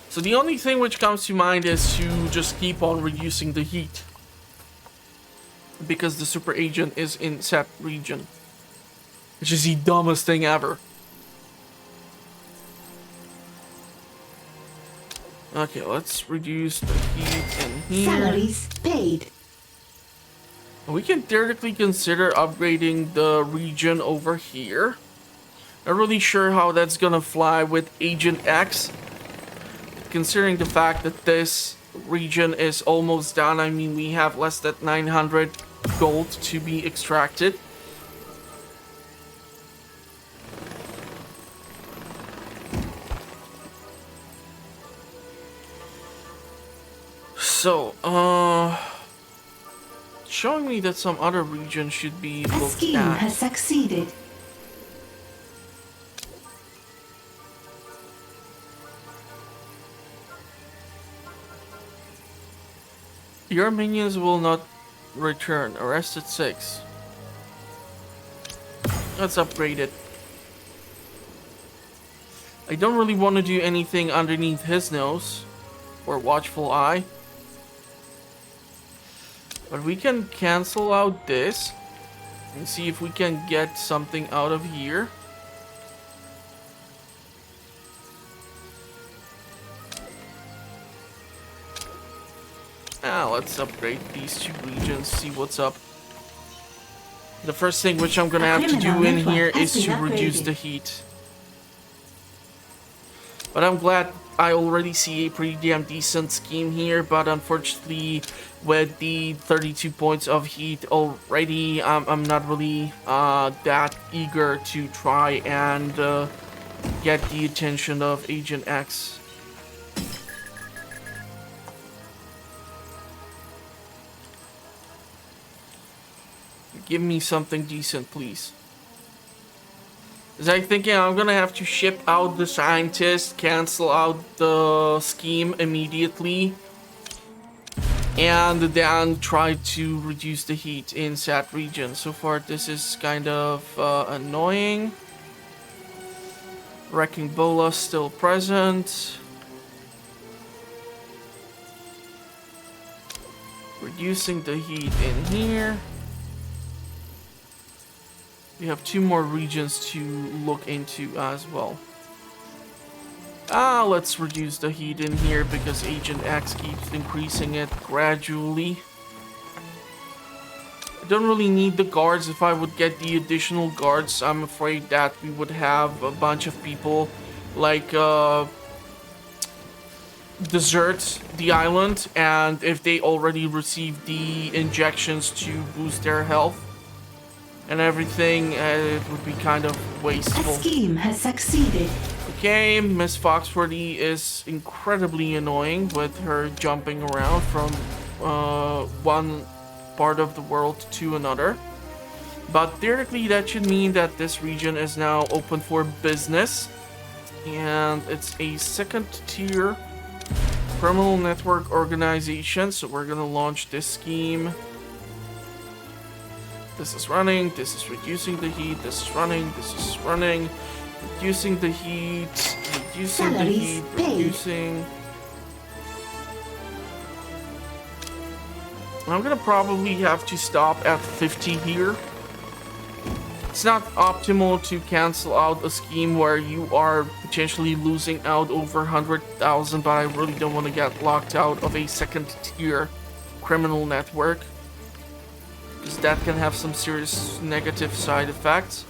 So the only thing which comes to mind is to just keep on reducing the heat. Because the super agent is in that region. Which is the dumbest thing ever. Okay, let's reduce the heat in here. Salaries paid. We can theoretically consider upgrading the region over here. Not really sure how that's gonna fly with Agent X. Considering the fact that this region is almost done, I mean, we have less than 900 gold to be extracted. So, showing me that some other region should be A looked scheme at. has succeeded. Your minions will not return. Arrest at 6. Let's upgrade it. I don't really want to do anything underneath his nose or watchful eye. But we can cancel out this and see if we can get something out of here. Let's upgrade these two regions, see what's up. The first thing which I'm gonna have to do in here is to reduce the heat. But I'm glad I already see a pretty damn decent scheme here, but unfortunately with the 32 points of heat already, I'm not really that eager to try and get the attention of Agent X. Give me something decent, please. Is I thinking I'm gonna have to ship out the scientist, cancel out the scheme immediately, and then try to reduce the heat in that region. So far, this is kind of annoying. Wrecking Bola still present. Reducing the heat in here. We have 2 more regions to look into as well. Let's reduce the heat in here because Agent X keeps increasing it gradually. I don't really need the guards. If I would get the additional guards, I'm afraid that we would have a bunch of people like desert the island, and if they already received the injections to boost their health and everything, it would be kind of wasteful. A scheme has succeeded. Okay, Miss Foxworthy is incredibly annoying with her jumping around from one part of the world to another. But theoretically, that should mean that this region is now open for business. And it's a 2nd tier criminal network organization. So we're gonna launch this scheme. This is running, this is reducing the heat, this is running, this is running, reducing the heat, reducing the heat, reducing. I'm gonna probably have to stop at 50 here. It's not optimal to cancel out a scheme where you are potentially losing out over 100,000, but I really don't want to get locked out of a 2nd tier criminal network, because that can have some serious negative side effects.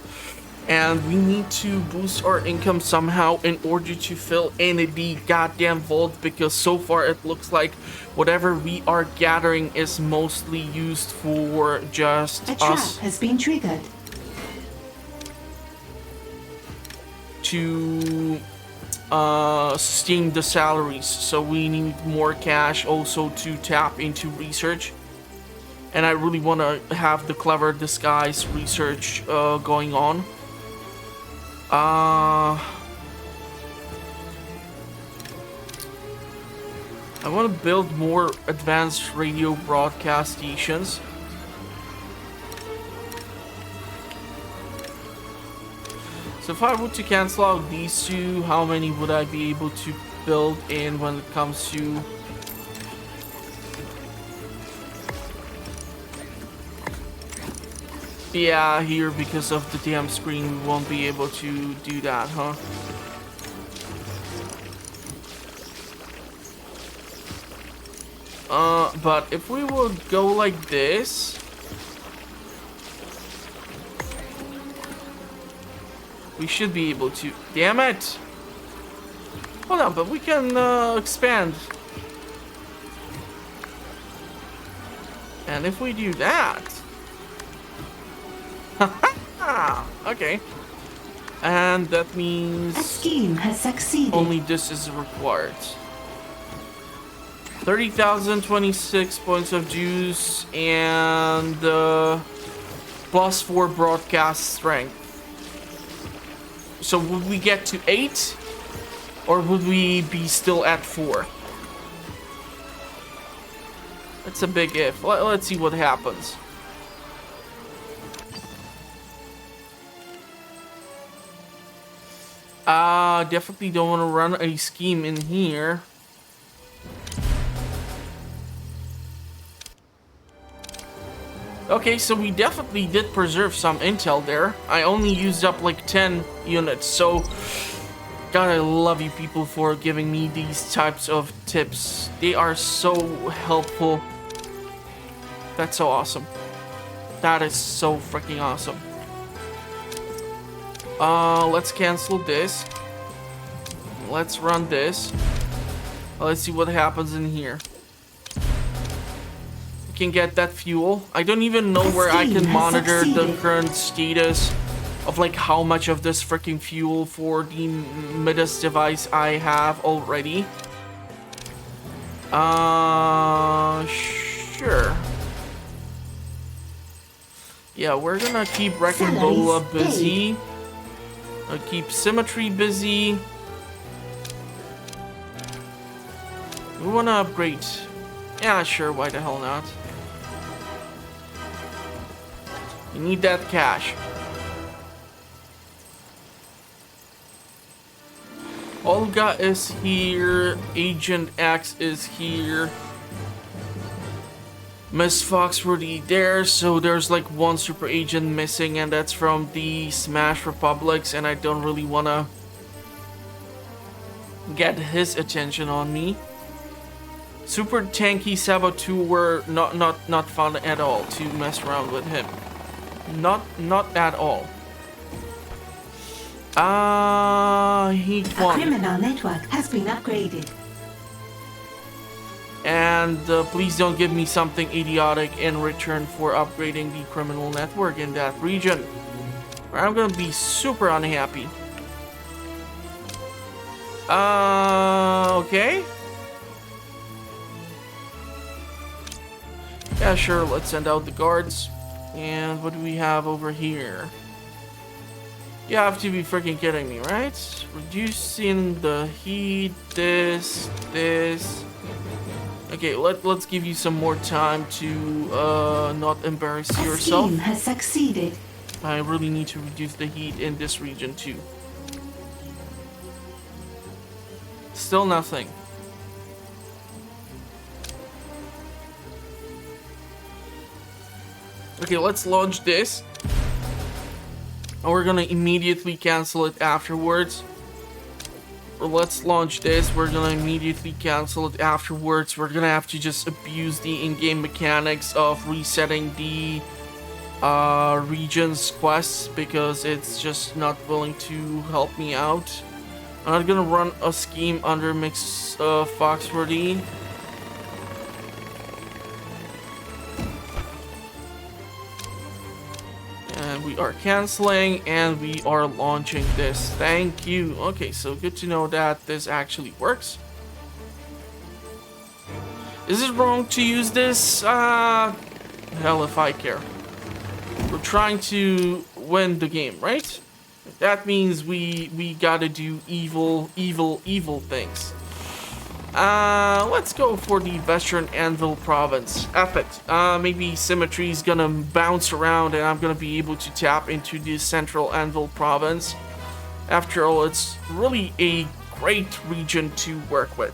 And we need to boost our income somehow in order to fill in the goddamn vault, because so far it looks like whatever we are gathering is mostly used for just A trap us has been triggered. to sustain the salaries. So we need more cash also to tap into research. And I really want to have the clever disguise research going on. I want to build more advanced radio broadcast stations. So if I were to cancel out these two, how many would I be able to build in when it comes to... Yeah, here because of the damn screen we won't be able to do that, huh? But if we would go like this... We should be able to... Damn it! Hold on, but we can expand. And if we do that... Okay. And that means... A scheme has succeeded. Only this is required. 30,026 points of juice and +4 broadcast strength. So would we get to 8? Or would we be still at 4? That's a big if. Let's see what happens. Definitely don't want to run a scheme in here. Okay, so we definitely did preserve some intel there. I only used up like 10 units, so... God, I love you people for giving me these types of tips. They are so helpful. That's so awesome. That is so freaking awesome. Let's cancel this. Let's run this. Let's see what happens in here. We can get that fuel. I don't even know where I can monitor the current status of like how much of this freaking fuel for the Midas device I have already. Sure. Yeah, we're gonna keep Wrecking Bola busy. Keep Symmetry busy. We wanna upgrade. Yeah, sure, why the hell not? You need that cash. Olga is here. Agent X is here. Miss Foxworthy there, so there's like one super agent missing, and that's from the Smash Republics, and I don't really wanna get his attention on me. Super tanky Saboteur, not fun at all to mess around with him. Not at all. Heat A 1. criminal network has been upgraded. And please don't give me something idiotic in return for upgrading the criminal network in that region, or I'm gonna be super unhappy. Okay. Yeah, sure, let's send out the guards. And what do we have over here? You have to be freaking kidding me, right? Reducing the heat, this. Okay, let's give you some more time to not embarrass yourself. A scheme has succeeded. I really need to reduce the heat in this region too. Still nothing. Okay, let's launch this. And we're gonna immediately cancel it afterwards. Or let's launch this. We're gonna immediately cancel it afterwards. We're gonna have to just abuse the in-game mechanics of resetting the region's quests because it's just not willing to help me out. I'm not gonna run a scheme under Mix Foxworthy. And we are canceling, and we are launching this. Thank you. Okay, so good to know that this actually works. Is it wrong to use this? Hell if I care. We're trying to win the game, right? That means we gotta do evil things. Let's go for the Western Anvil Province. Epic. Maybe Symmetry is gonna bounce around and I'm gonna be able to tap into the Central Anvil Province. After all, it's really a great region to work with.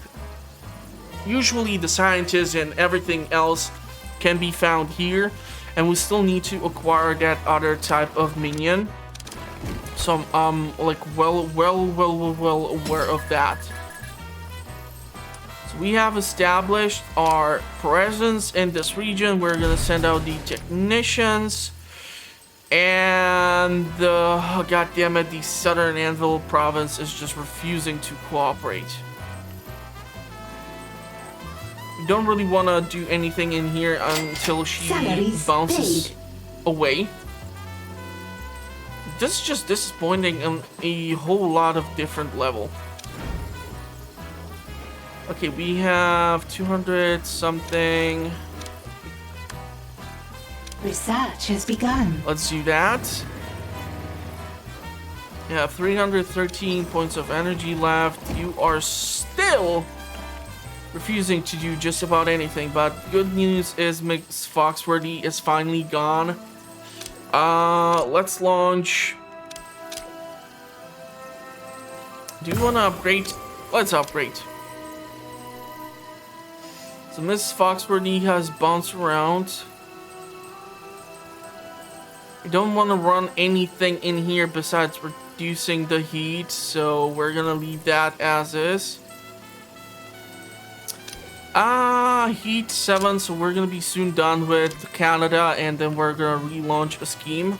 Usually the scientists and everything else can be found here, and we still need to acquire that other type of minion. So I'm like well aware of that. So we have established our presence in this region. We're gonna send out the technicians, and oh, god damn it, the Southern Anvil Province is just refusing to cooperate. We don't really want to do anything in here until she bounces away. This is just disappointing on a whole lot of different level. Okay, we have 200 something. Research has begun. Let's do that. You have 313 points of energy left. You are still refusing to do just about anything, but good news is Miss Foxworthy is finally gone. Let's launch. Do you want to upgrade? Let's upgrade. So Miss Foxworthy has bounced around. I don't want to run anything in here besides reducing the heat, so we're gonna leave that as is. Heat 7, so we're gonna be soon done with Canada, and then we're gonna relaunch a scheme.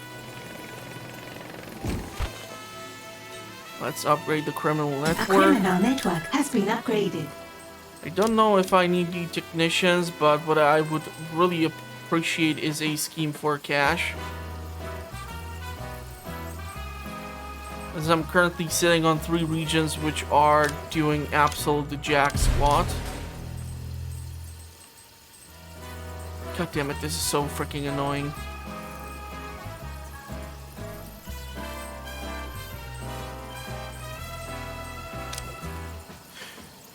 Let's upgrade the criminal A network. criminal network has been upgraded. I don't know if I need the technicians, but what I would really appreciate is a scheme for cash. As I'm currently sitting on 3 regions which are doing absolute jack squat. God damn it, this is so freaking annoying.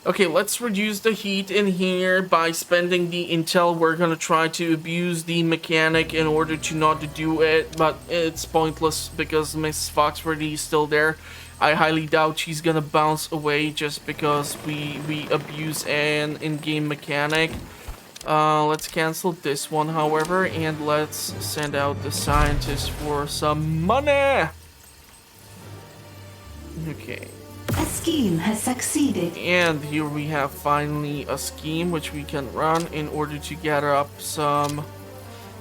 Okay, let's reduce the heat in here by spending the intel. We're gonna try to abuse the mechanic in order to not to do it, but it's pointless because Miss Foxworthy is still there. I highly doubt she's gonna bounce away just because we abuse an in-game mechanic. Let's cancel this one, however, and let's send out the scientists for some money. Okay. A scheme has succeeded. And here we have finally a scheme which we can run in order to gather up some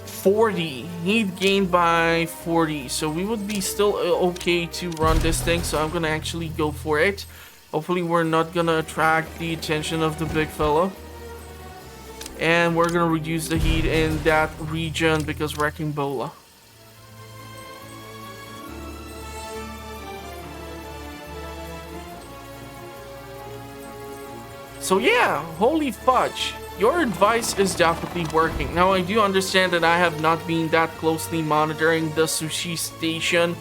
40. Heat gained by 40. So we would be still okay to run this thing. So I'm gonna actually go for it. Hopefully we're not gonna attract the attention of the big fella. And we're gonna reduce the heat in that region because Wrecking Bola. So yeah, holy fudge. Your advice is definitely working. Now I do understand that I have not been that closely monitoring the sushi station.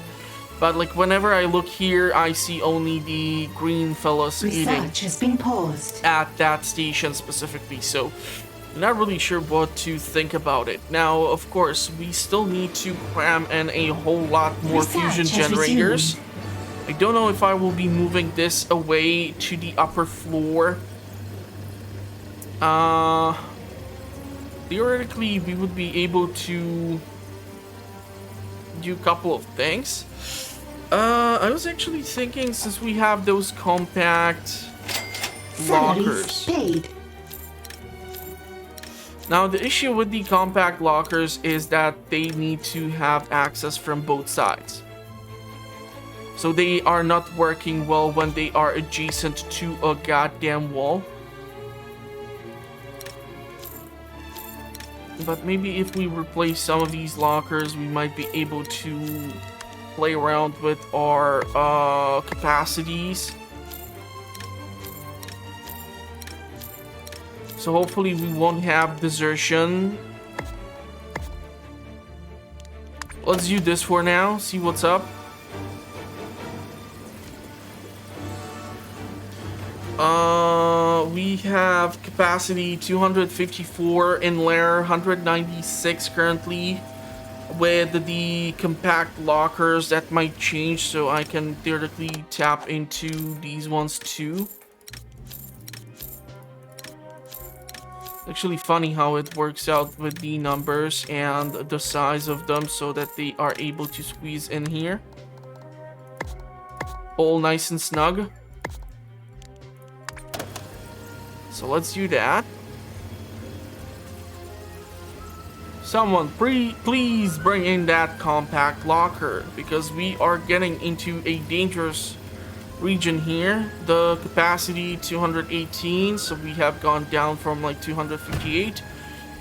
But like whenever I look here, I see only the green fellas eating. Research has been paused. At that station specifically, so I'm not really sure what to think about it. Now, of course, we still need to cram in a whole lot more Research fusion has generators. I don't know if I will be moving this away to the upper floor. Theoretically, we would be able to do a couple of things. I was actually thinking, since we have those compact lockers. Salaries paid. Now, the issue with the compact lockers is that they need to have access from both sides. So they are not working well when they are adjacent to a goddamn wall. But maybe if we replace some of these lockers, we might be able to play around with our capacities. So hopefully we won't have desertion. Let's do this for now, see what's up. We have capacity 254 in layer, 196 currently. With the compact lockers, that might change, so I can theoretically tap into these ones too. Actually funny how it works out with the numbers and the size of them so that they are able to squeeze in here. All nice and snug. So let's do that. Someone please bring in that compact locker, because we are getting into a dangerous region here. The capacity 218, so we have gone down from like 258,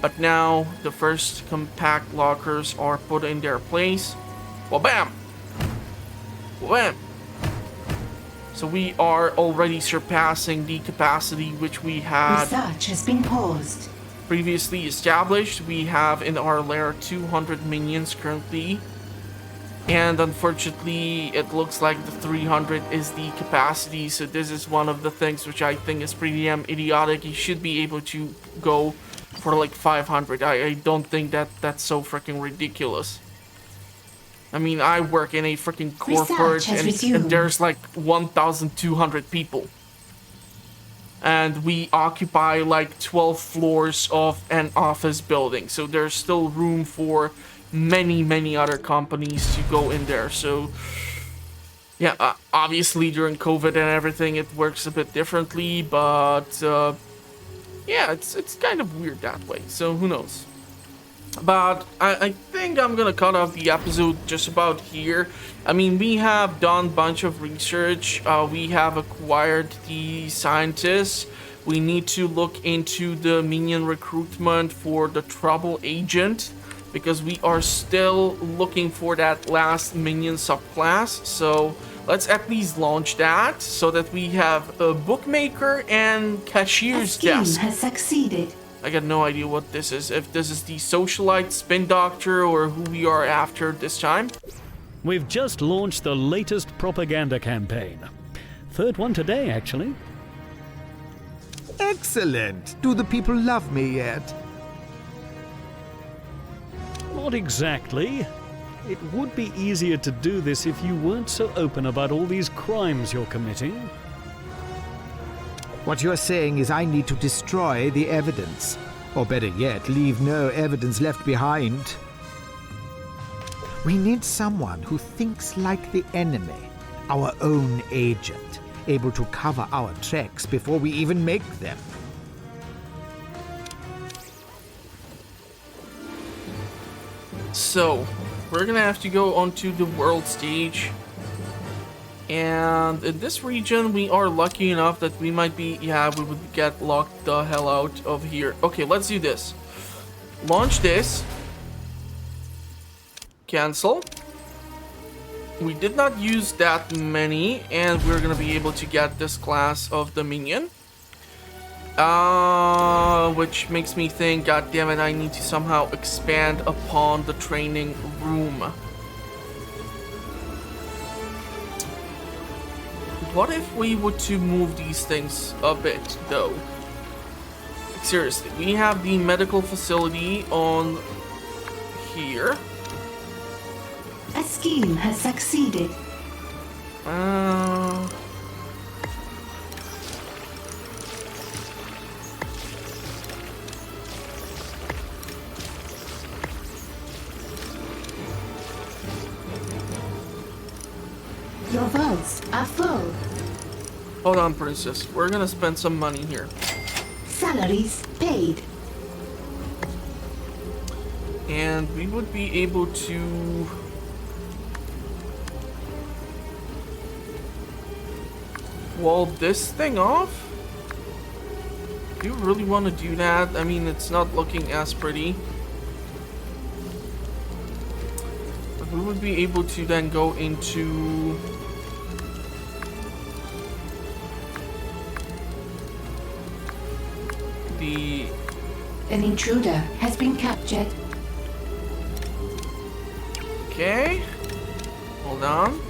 but now the first compact lockers are put in their place. Well, bam! Wham! So we are already surpassing the capacity which we had Research has been paused. previously established. We have in our lair 200 minions currently, and unfortunately it looks like the 300 is the capacity, so this is one of the things which I think is pretty damn idiotic. You should be able to go for like 500. I don't think that's so freaking ridiculous. I mean, I work in a freaking corporate and there's like 1,200 people. And we occupy like 12 floors of an office building. So there's still room for many other companies to go in there. So yeah, obviously during COVID and everything it works a bit differently, but yeah, it's kind of weird that way. So who knows? But I think I'm gonna cut off the episode just about here. I mean, we have done a bunch of research. We have acquired the scientists. We need to look into the minion recruitment for the trouble agent, because we are still looking for that last minion subclass. So let's at least launch that so that we have a bookmaker and cashier's desk. Has succeeded. I got no idea what this is. If this is the socialite, spin doctor, or who we are after this time. We've just launched the latest propaganda campaign. Third one today, actually. Excellent! Do the people love me yet? Not exactly. It would be easier to do this if you weren't so open about all these crimes you're committing. What you're saying is I need to destroy the evidence. Or better yet, leave no evidence left behind. We need someone who thinks like the enemy. Our own agent, able to cover our tracks before we even make them. So, we're gonna have to go onto the world stage. And in this region, we are lucky enough that we might be, yeah, we would get locked the hell out of here. Okay, let's do this. Launch this. Cancel. We did not use that many, and we're gonna be able to get this class of the minion. Which makes me think, god damn it, I need to somehow expand upon the training room. What if we were to move these things a bit, though? Seriously, we have the medical facility on here. A scheme has succeeded. Your vaults are full. Hold on, princess. We're gonna spend some money here. Salaries paid. And we would be able to... wall this thing off? Do you really want to do that? I mean, it's not looking as pretty. we would be able to then go into the... An intruder has been captured. Okay. Hold on.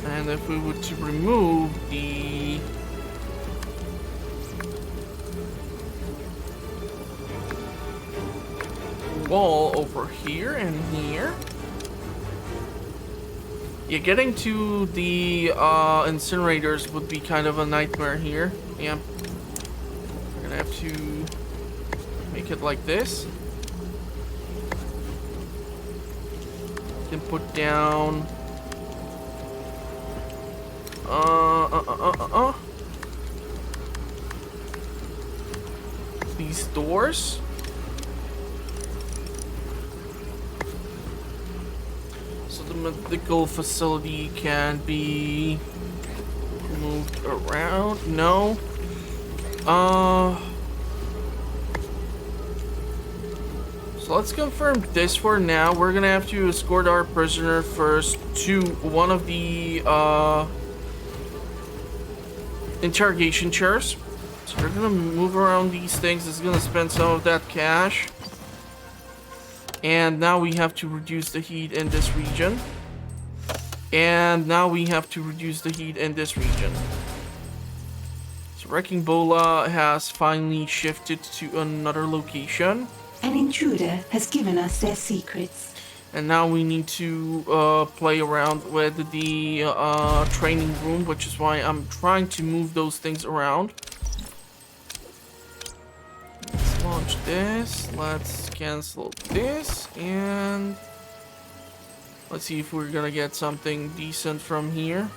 And if we were to remove the... wall over here and here. Yeah, getting to the incinerators would be kind of a nightmare here. Yeah. We're gonna have to make it like this. Can put down these doors. So the medical facility can be moved around. No. So let's confirm this for now. We're gonna have to escort our prisoner first to one of the interrogation chairs. So we're gonna move around these things. It's gonna spend some of that cash. And now we have to reduce the heat in this region. And now we have to reduce the heat in this region. So Wrecking Bola has finally shifted to another location. An intruder has given us their secrets. And now we need to play around with the training room, which is why I'm trying to move those things around. Let's launch this. Let's cancel this. And let's see if we're gonna get something decent from here.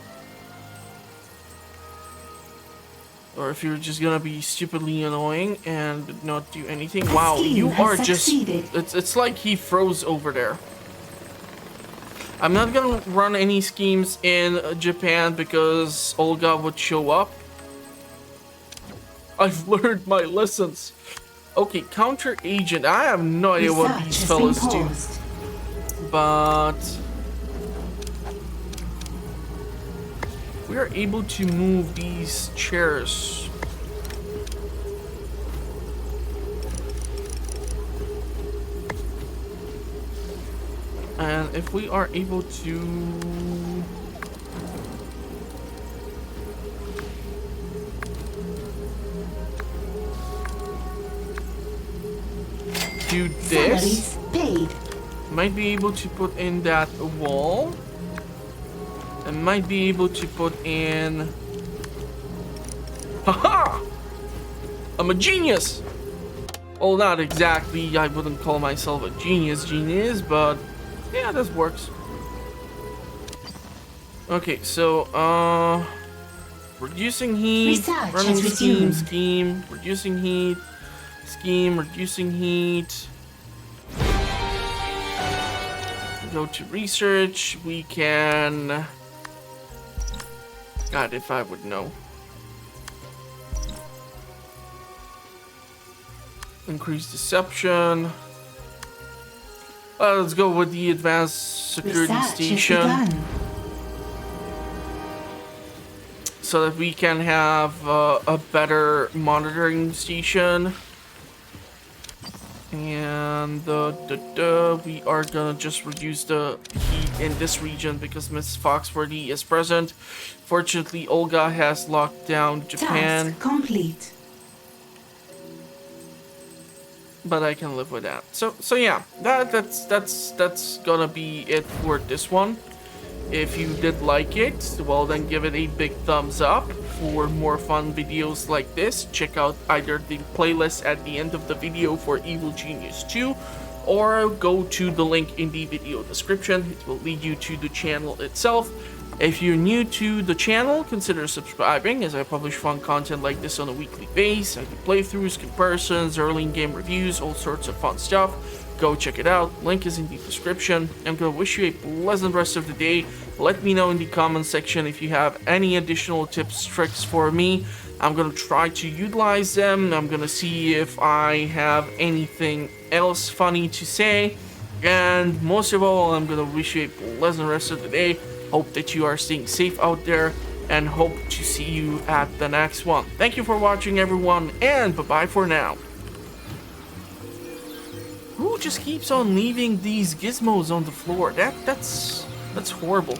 Or if you're just gonna be stupidly annoying and not do anything. Wow, you are just... It's like he froze over there. I'm not gonna run any schemes in Japan because Olga would show up. I've learned my lessons. Okay, Counter Agent. I have no idea what these fellas do. But... we are able to move these chairs. And if we are able to do this, might be able to put in that wall. I might be able to put in... Haha! I'm a genius! Well, not exactly. I wouldn't call myself a genius, but yeah, this works. Okay, so, reducing heat, running scheme, reducing heat, reducing heat. Go to research. We can... God, if I would know. Increase deception. Let's go with the advanced security station. So that we can have a better monitoring station. And we are gonna just reduce the heat in this region because Miss Foxworthy is present. Fortunately, Olga has locked down Japan. Task complete. But I can live with that. So yeah, that's gonna be it for this one. If you did like it, well then give it a big thumbs up. For more fun videos like this, check out either the playlist at the end of the video for Evil Genius 2, or go to the link in the video description. It will lead you to the channel itself. If you're new to the channel, consider subscribing, as I publish fun content like this on a weekly basis. I do playthroughs, comparisons, early game reviews, all sorts of fun stuff. Go check it out. Link is in the description. I'm gonna wish you a pleasant rest of the day. Let me know in the comment section if you have any additional tips, tricks for me. I'm gonna try to utilize them. I'm gonna see if I have anything else funny to say. And most of all, I'm gonna wish you a pleasant rest of the day. Hope that you are staying safe out there, and hope to see you at the next one. Thank you for watching, everyone, and bye-bye for now. Who just keeps on leaving these gizmos on the floor? That's horrible.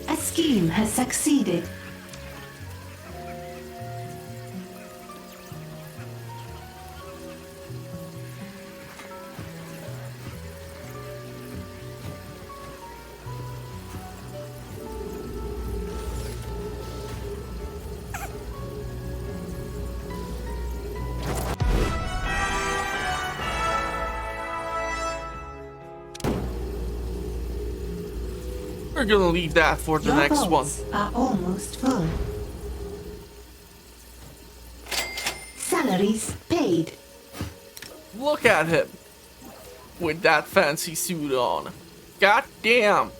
A scheme has succeeded. We're gonna leave that for the Your next one. vaults are almost full. Salaries paid. Look at him with that fancy suit on. God damn.